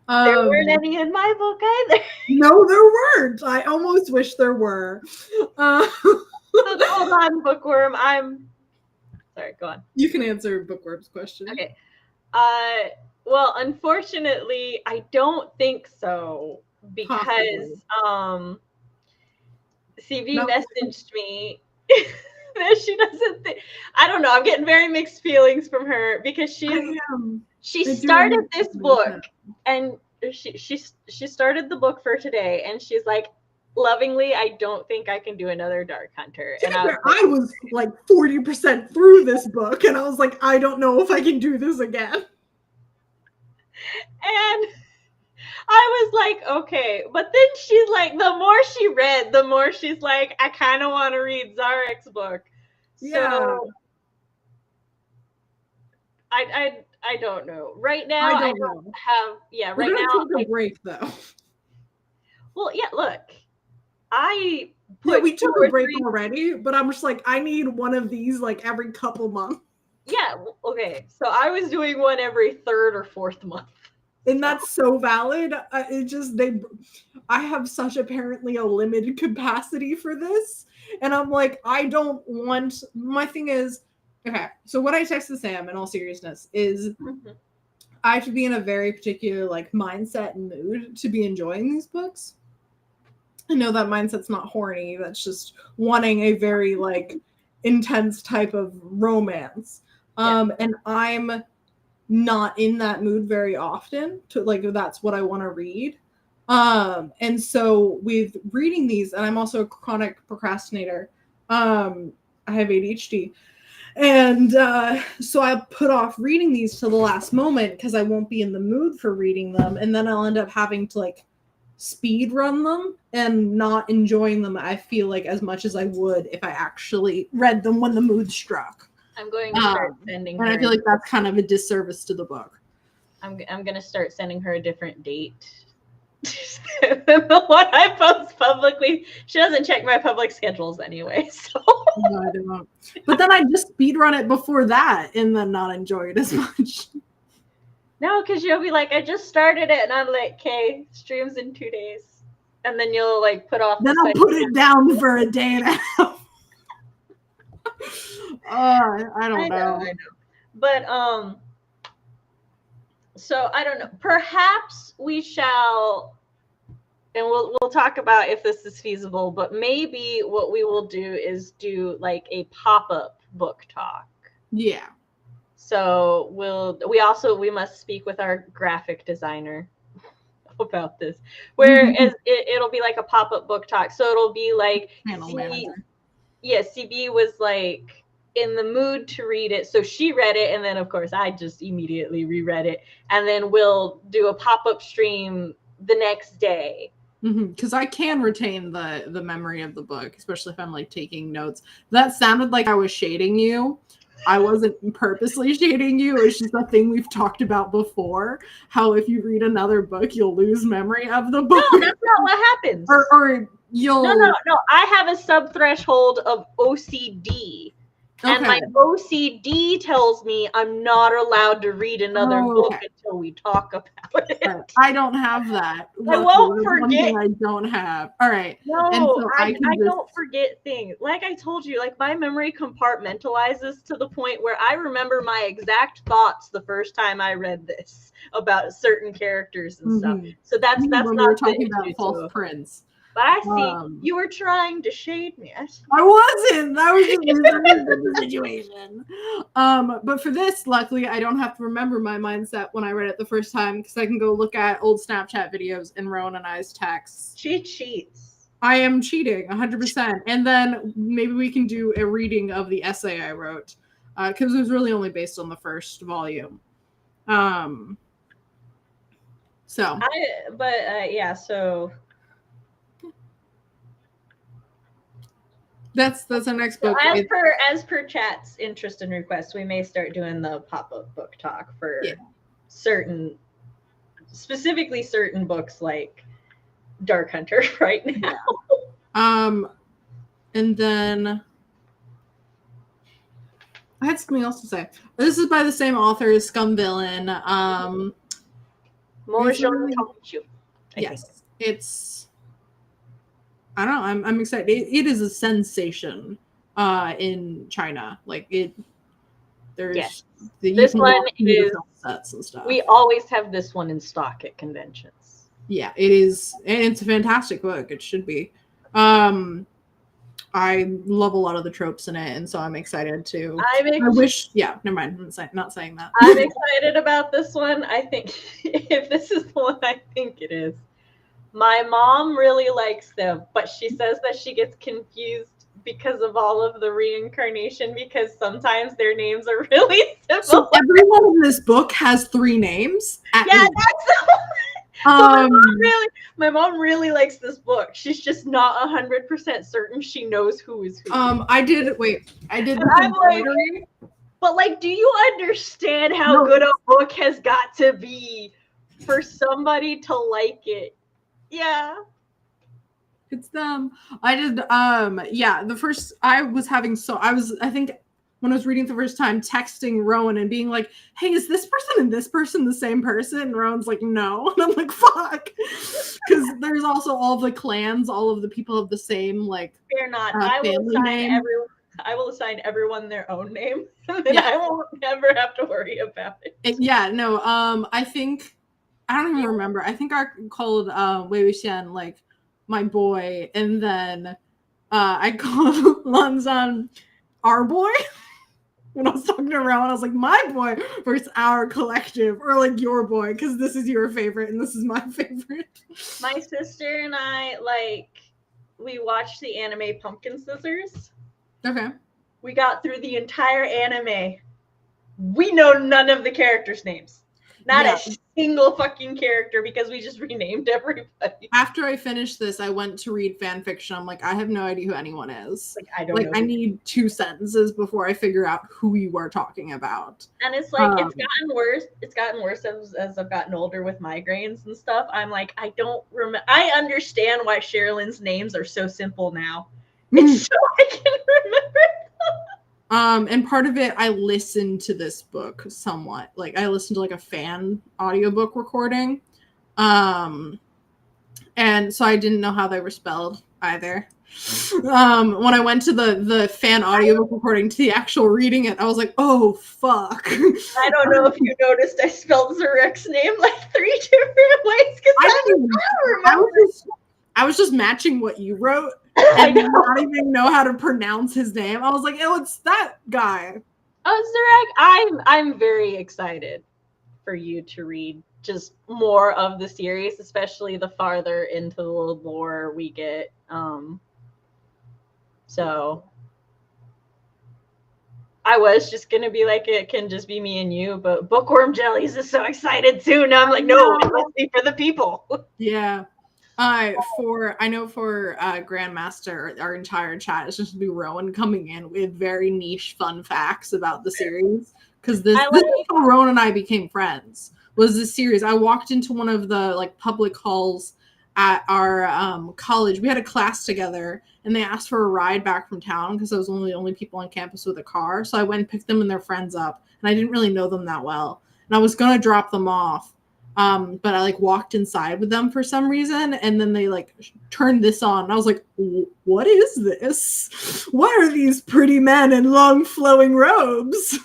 There weren't any in my book either. No, there weren't. I almost wish there were. Hold on, Bookworm. Sorry, go on. You can answer Bookworm's question. Okay. Well, unfortunately, I don't think so because CV messaged me that she doesn't think. I don't know. I'm getting very mixed feelings from her because she started this book and she started the book for today, and she's like, lovingly, I don't think I can do another Dark Hunter. And I was like 40% through this book, and I was like, I don't know if I can do this again. And I was like, okay. But then she's like, the more she read, the more she's like, I kind of want to read Zarek's book. Yeah. So I don't know. Right now, I don't have. Yeah, We're right now. Take a break though. Well, yeah. Look, we took a break already, but I'm just like, I need one of these like every couple months. Yeah. Okay. So I was doing one every third or fourth month. And that's so valid. I have such apparently a limited capacity for this. And I'm like, my thing is, okay, so what I texted Sam in all seriousness is I have to be in a very particular like mindset and mood to be enjoying these books. I know that mindset's not horny. That's just wanting a very like intense type of romance. And I'm not in that mood very often to like, that's what I want to read. And so with reading these, and I'm also a chronic procrastinator. I have ADHD. And so I put off reading these to the last moment because I won't be in the mood for reading them. And then I'll end up having to like speed run them and not enjoying them, I feel like, as much as I would if I actually read them when the mood struck. I'm going to start sending her. And I feel like that's kind of a disservice to the book. I'm going to start sending her a different date. The one I post publicly. She doesn't check my public schedules anyway, so. No, I don't. But then I just speed run it before that and then not enjoy it as much. No, because you'll be like, I just started it, and I'm like, okay, streams in 2 days. And then you'll like put off. Then I'll put it down for a day and a half. I don't know. I know. But so I don't know. Perhaps we shall and we'll talk about if this is feasible, but maybe what we will do is do like a pop-up book talk. Yeah. So we must speak with our graphic designer about this. Whereas it'll be like a pop-up book talk. So it'll be like CB was like in the mood to read it, so she read it, and then of course I just immediately reread it, and then we'll do a pop-up stream the next day. Because I can retain the memory of the book, especially if I'm like taking notes. That sounded like I was shading you. I wasn't purposely shading you. It's just a thing we've talked about before. How if you read another book, you'll lose memory of the book. No, that's not what happens. Or you'll... No. I have a sub-threshold of OCD. Okay. And my OCD tells me I'm not allowed to read another book until we talk about it. I don't have that. I won't forget. I don't have. All right. No, so I don't forget things. Like I told you, like my memory compartmentalizes to the point where I remember my exact thoughts the first time I read this about certain characters and stuff. So that's when not we were talking about False Prince. But I see you were trying to shade me. I wasn't. That was just the situation. But for this, luckily, I don't have to remember my mindset when I read it the first time because I can go look at old Snapchat videos and Rowan and I's texts. She cheats. I am cheating 100%. And then maybe we can do a reading of the essay I wrote because it was really only based on the first volume. So. So. That's our next book. So as per chat's interest and request, we may start doing the pop-up book talk for specifically certain books like Dark Hunter right now. And then I had something else to say. This is by the same author as Scum Villain. Yes, it's. I don't know. I'm excited. It is a sensation in China. Like it. There's this one is sets and stuff. We always have this one in stock at conventions. Yeah, it is, and it's a fantastic book. It should be. I love a lot of the tropes in it, and so I'm excited to. I wish. Yeah, never mind. I'm not saying that. I'm excited about this one. I think if this is the one I think it is. My mom really likes them, but she says that she gets confused because of all of the reincarnation because sometimes their names are really similar. So everyone in this book has 3 names? That's the one. My mom really likes this book. She's just not 100% certain she knows who is who. I did the but like, do you understand how good a book has got to be for somebody to like it? Yeah. It's them. I did the first I think when I was reading the first time texting Rowan and being like, hey, is this person and this person the same person? And Rowan's like, no. And I'm like, fuck. Because there's also all the clans, all of the people have the same like Fear not. I will assign everyone their own name. And I won't never have to worry about it. I think I don't even remember. I think I called Wei Wuxian like my boy, and then I called Lanzan our boy. When I was talking to Rowan, I was like, my boy versus our collective, or like your boy, because this is your favorite and this is my favorite. My sister and I, we watched the anime Pumpkin Scissors. Okay. We got through the entire anime. We know none of the characters' names. Not a single fucking character because we just renamed everybody. After I finished this, I went to read fan fiction. I'm like, I have no idea who anyone is. I don't know. I need 2 sentences before I figure out who you are talking about. And it's like, it's gotten worse. It's gotten worse as I've gotten older with migraines and stuff. I'm like, I don't remember. I understand why Sherrilyn's names are so simple now. It's so I can remember them. And part of it, I listened to this book somewhat. Like I listened to like a fan audiobook recording. And so I didn't know how they were spelled either. When I went to the fan audiobook recording to the actual reading it, I was like, oh fuck. I don't know if you noticed I spelled Zarek's name like 3 different ways because I don't remember. I was just matching what you wrote I and know. not even know how to pronounce his name. I was like, oh, it's that guy. Oh, Zarek, I'm very excited for you to read just more of the series, especially the farther into the lore we get. So I was just gonna be like, it can just be me and you, but Bookworm Jellies is so excited too. Now I'm like, no, it must be for the people. Yeah. I know for Grandmaster, our entire chat is just gonna be Rowan coming in with very niche fun facts about the series. Because this is how Rowan and I became friends. Was this series? I walked into one of the like public halls at our college. We had a class together, and they asked for a ride back from town because I was one of the only people on campus with a car. So I went and picked them and their friends up, and I didn't really know them that well. And I was gonna drop them off. But I like walked inside with them for some reason, and then they like turned this on. And I was like, what is this? What are these pretty men in long flowing robes?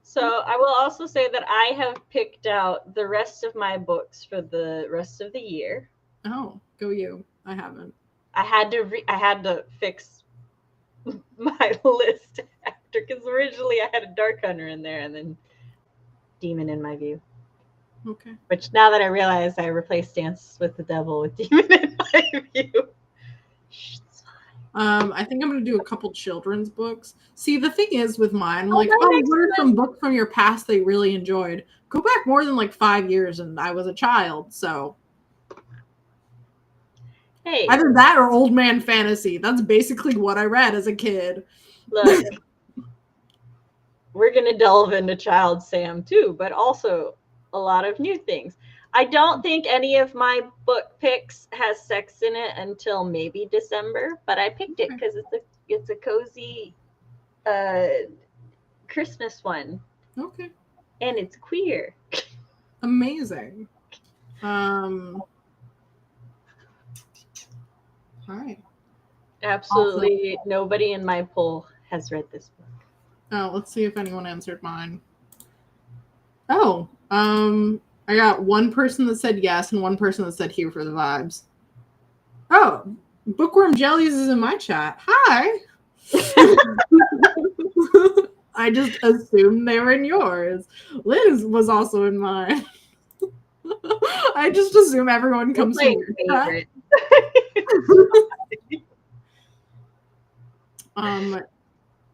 So I will also say that I have picked out the rest of my books for the rest of the year. Oh, go you. I haven't. I had to fix my list after, because originally I had a Dark Hunter in there and then Demon in My View. Okay. Which now that I realize, I replaced Dance with the Devil with Demon in My View. I think I'm gonna do a couple children's books. See, the thing is with mine, like, what are some books from your past they really enjoyed? Go back more than like 5 years, and I was a child, so. Hey. Either that or old man fantasy. That's basically what I read as a kid. Look, we're gonna delve into Child Sam too, but also a lot of new things. I don't think any of my book picks has sex in it until maybe December, but I picked it because it's a cozy Christmas one. Okay. And it's queer. Amazing. All right. Absolutely nobody in my poll has read this book. Oh, let's see if anyone answered mine. Oh, I got one person that said yes and one person that said here for the vibes. Oh, Bookworm Jellies is in my chat. Hi. I just assumed they were in yours. Liz was also in mine. I just assume everyone comes from your favorite.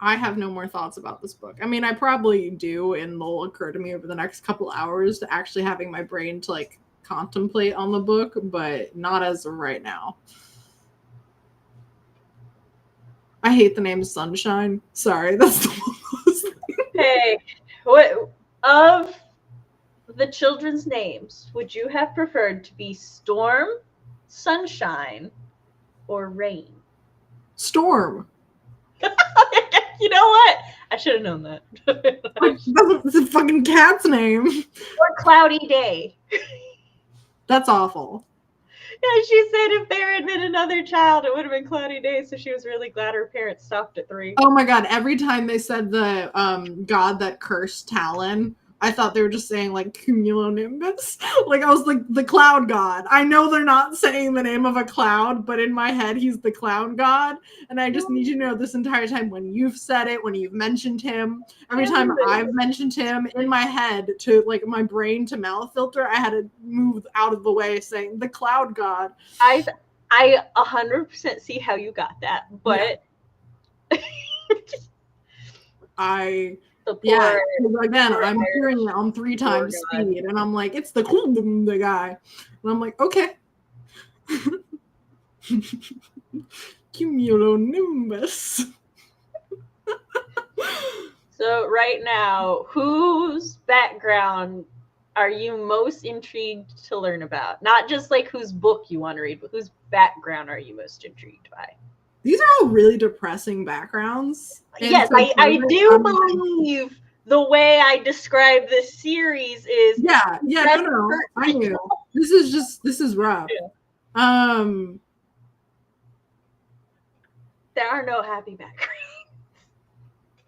I have no more thoughts about this book. I mean, I probably do, and they'll occur to me over the next couple hours to actually having my brain to like contemplate on the book, but not as of right now. I hate the name Sunshine. Sorry, that's the one. Hey, what of the children's names would you have preferred to be Storm, Sunshine, or Rain? Storm. You know what? I should have known that. That's a fucking cat's name. Or Cloudy Day. That's awful. Yeah, she said if there had been another child, it would have been Cloudy Day, so she was really glad her parents stopped at 3. Oh my god, every time they said the god that cursed Talon, I thought they were just saying like cumulonimbus. Like I was like the cloud god. I know they're not saying the name of a cloud, but in my head he's the cloud god. And I just need you to know this entire time when you've said it, when you've mentioned him, every time I've mentioned him in my head to like my brain to mouth filter, I had to move out of the way saying the cloud god. I 100% see how you got that, but yeah. Again, I'm hearing it on 3 times speed, and I'm like, it's the guy, and I'm like, okay. Cumulonimbus. So right now, whose background are you most intrigued to learn about? Not just like whose book you want to read, but whose background are you most intrigued by? These are all really depressing backgrounds. Yes, I do believe the way I describe this series is no, I knew. This is rough. Yeah. There are no happy backgrounds.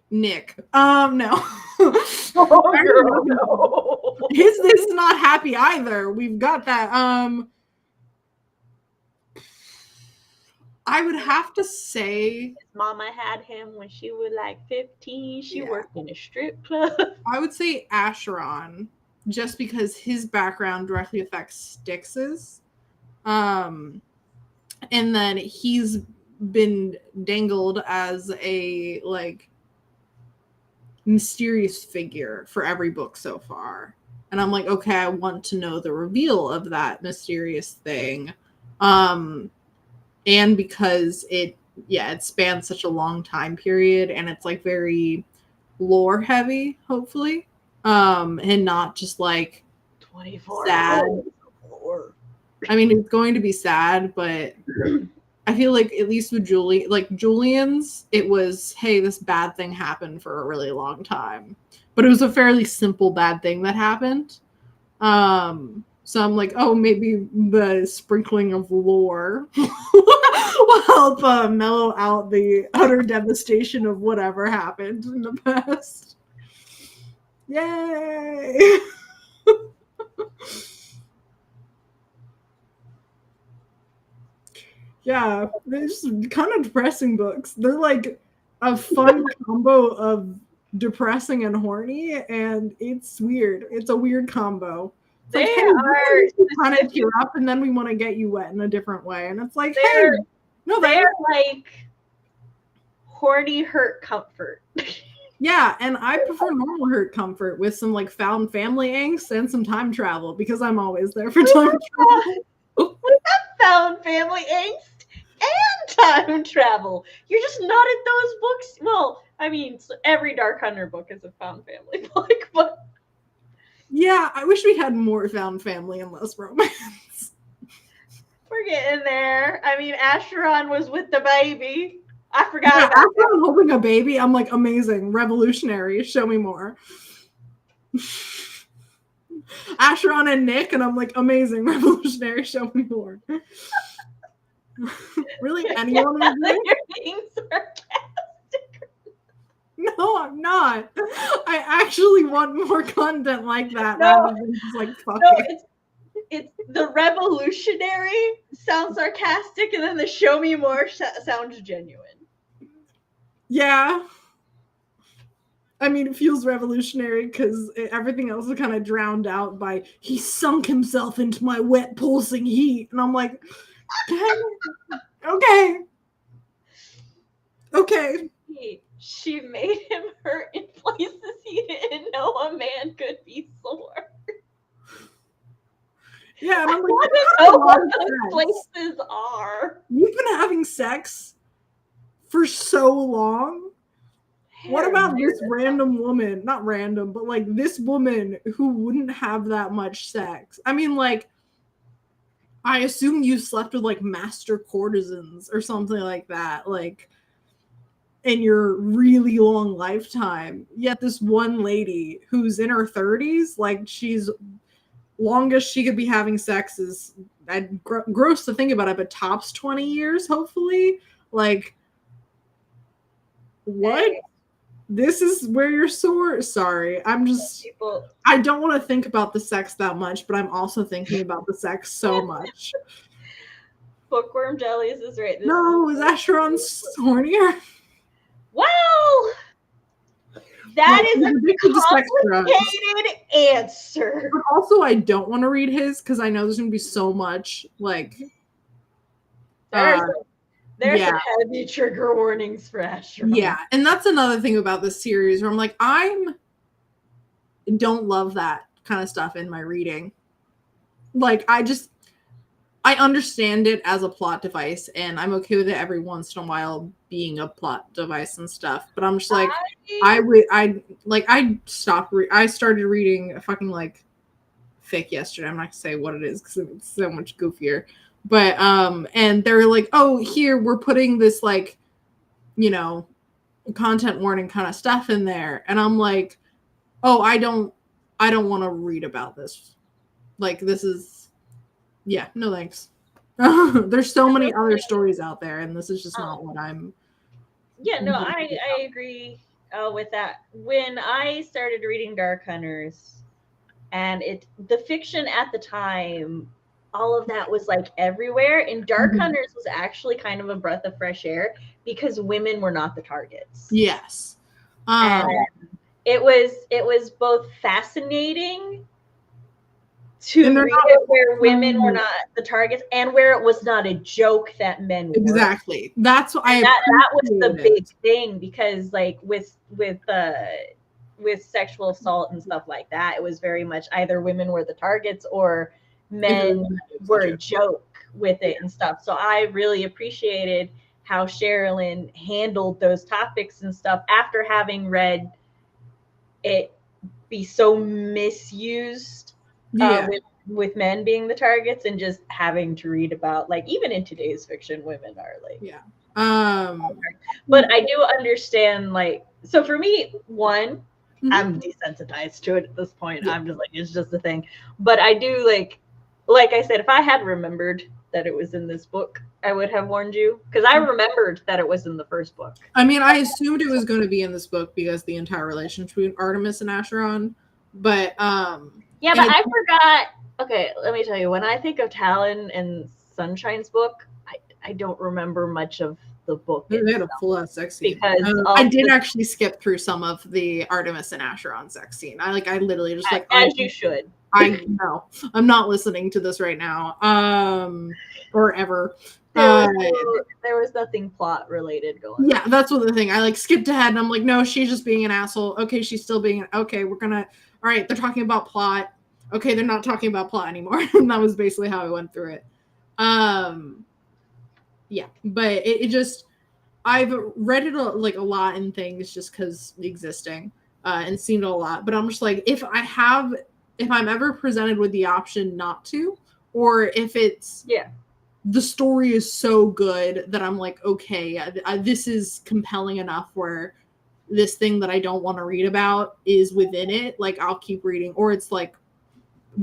Nick. No. Oh, girl, no. His is not happy either. We've got that. I would have to say, His mama had him when she was like 15. She Yeah. worked in a strip club. I would say Acheron, just because his background directly affects Styx's. And then he's been dangled as a like mysterious figure for every book so far. And I'm like, okay, I want to know the reveal of that mysterious thing. And because it spans such a long time period and it's like very lore heavy, hopefully. And not just like 24 sad. hours of lore. I mean, it's going to be sad, but I feel like at least with Julian's, it was, hey, this bad thing happened for a really long time. But it was a fairly simple bad thing that happened. So I'm like, oh, maybe the sprinkling of lore will help mellow out the utter devastation of whatever happened in the past. Yay! Yeah, they're just kind of depressing books. They're like a fun combo of depressing and horny, and it's weird. It's a weird combo. It's They like, hey, we kind of tear up, and then we want to get you wet in a different way. And it's like, hey, no, they're like horny hurt comfort. Yeah, and I prefer normal hurt comfort with some like found family angst and some time travel because I'm always there for time travel. We have found family angst and time travel. You're just not at those books. Well, I mean, every Dark Hunter book is a found family book, but yeah, I wish we had more found family and less romance. We're getting there. I mean, Acheron was with the baby. I forgot about Acheron holding a baby. I'm like, amazing, revolutionary. Show me more. Acheron and Nick, and I'm like, amazing, revolutionary. Show me more. Really, anyone would do? You're being sarcastic. No, I'm not. I actually want more content like that. No, rather than just like fucking. No, it's the revolutionary sounds sarcastic, and then the show me more sounds genuine. Yeah. I mean, it feels revolutionary because everything else is kind of drowned out by he sunk himself into my wet, pulsing heat. And I'm like, okay. She made him hurt in places he didn't know a man could be sore. Yeah, and I'm like, I don't know what those places are. You've been having sex for so long. What about this random woman? Not random, but like this woman who wouldn't have that much sex. I mean, like, I assume you slept with like master courtesans or something like that, like in your really long lifetime. Yet this one lady who's in her 30s, like she's longest she could be having sex is gross to think about it, but tops 20 years, hopefully. Like, what? Hey. This is where you're sore. Sorry, I'm just. I don't want to think about the sex that much, but I'm also thinking about the sex so much. Bookworm Jellies is right. No, is Acheron hornier? Well, that is a complicated answer. But also, I don't want to read his because I know there's going to be so much like. There's some heavy trigger warnings for Acheron. Yeah, and that's another thing about this series where I'm like, don't love that kind of stuff in my reading. Like, I understand it as a plot device, and I'm okay with it every once in a while being a plot device and stuff. But I'm just like, I started reading a fucking like fic yesterday. I'm not gonna say what it is because it's so much goofier. But and they're like, oh, here we're putting this like, you know, content warning kind of stuff in there, and I'm like, oh, I don't want to read about this. Like, this is, yeah, no thanks. There's so many other stories out there, and this is just not what I'm. Yeah, no, I agree with that. When I started reading Dark Hunters, and the fiction at the time all of that was like everywhere. And Dark Hunters was actually kind of a breath of fresh air because women were not the targets. Yes. And it was both fascinating to read it where women were not the targets and where it was not a joke that men were. Exactly. That's what that was the big thing, because like with sexual assault and stuff like that, it was very much either women were the targets or men were a joke with it and stuff. So I really appreciated how Sherrilyn handled those topics and stuff after having read it be so misused with men being the targets, and just having to read about, like, even in today's fiction, women are like, but I do understand, like, so for me, one, I'm desensitized to it at this point. I'm just like, it's just a thing. But I do like I said, if I had remembered that it was in this book, I would have warned you, because I remembered that it was in the first book. I mean, I assumed it was going to be in this book because the entire relationship between Artemis and Acheron, but yeah, but I forgot. Okay, let me tell you, when I think of Talon and Sunshine's book, I don't remember much of the book. They had a full sex scene. Because I did actually skip through some of the Artemis and Acheron sex scene. I literally just like, as you should. I know. I'm not listening to this right now. Or ever. There was nothing plot related going on. Yeah, that's what the thing. I like skipped ahead and I'm like, no, she's just being an asshole. Okay, she's still being okay, we're gonna all right, they're talking about plot. Okay, they're not talking about plot anymore. And that was basically how I went through it. Yeah, but it just, I've read it a lot in things just because existing and seen it a lot. But I'm just like, if I'm ever presented with the option not to, or if it's the story is so good that I'm like, okay, this is compelling enough where this thing that I don't want to read about is within it, like I'll keep reading, or it's like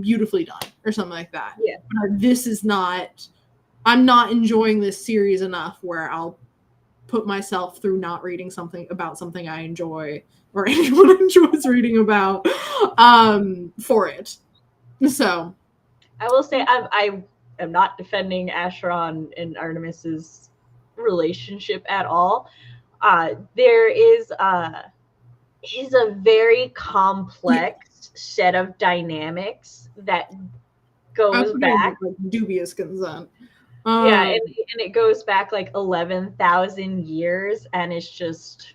beautifully done or something like that. Yeah, this is not. I'm not enjoying this series enough where I'll put myself through not reading something about something I enjoy or anyone enjoys reading about for it. So I will say I am not defending Acheron and Artemis's relationship at all. There is a very complex set of dynamics that goes back dubious consent. And it goes back like 11,000 years, and it's just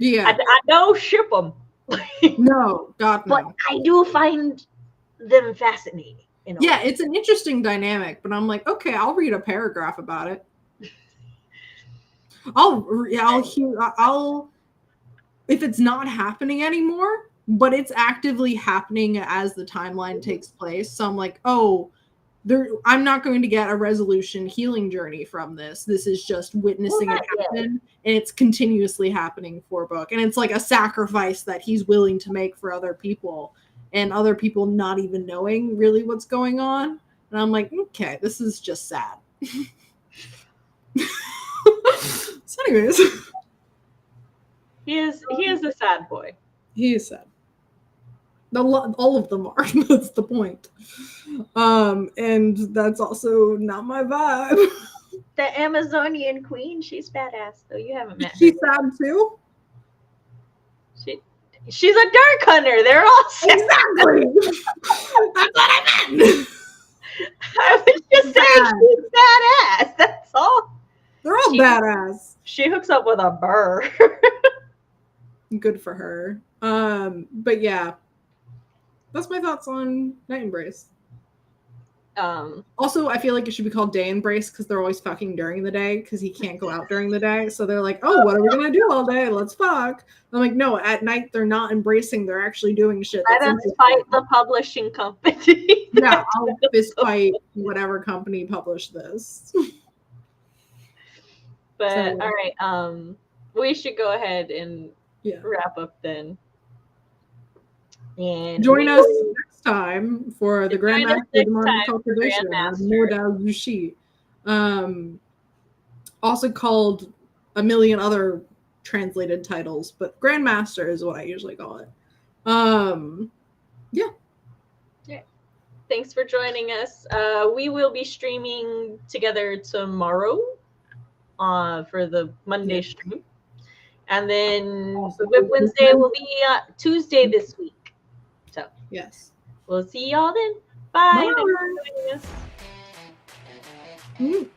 I don't ship them. No, God no. But I do find them fascinating. Yeah, it's an interesting dynamic, but I'm like, okay, I'll read a paragraph about it. I'll if it's not happening anymore, but it's actively happening as the timeline takes place. So I'm like, oh, I'm not going to get a resolution healing journey from this. This is just witnessing it happen, and it's continuously happening for a book. And it's like a sacrifice that he's willing to make for other people, and other people not even knowing really what's going on. And I'm like, okay, this is just sad. So anyways. He is a sad boy. He is sad. All of them are. That's the point. And that's also not my vibe. The Amazonian queen, she's badass, though. You haven't met her. She's sad too? She's a dark hunter. They're all sad. Exactly. That's what I meant. I was just saying she's badass. That's all. They're all badass. She hooks up with a burr. Good for her. But yeah. That's my thoughts on Night Embrace. Also, I feel like it should be called Day Embrace because they're always fucking during the day because he can't go out during the day. So they're like, oh, what are we going to do all day? Let's fuck. I'm like, no, at night they're not embracing. They're actually doing shit. Let us fight the publishing company. Yeah, I'll fist fight whatever company published this. But, so, all right, we should go ahead and wrap up then. And join us next time for the Grandmaster Demonic Cultivation of Nordal Yushi. Also called a million other translated titles, but Grandmaster is what I usually call it. Yeah. Thanks for joining us. We will be streaming together tomorrow for the Monday stream. And then Whip Wednesday will be Tuesday this week. So Yes. we'll see y'all then. Bye. Bye. Thanks for joining us.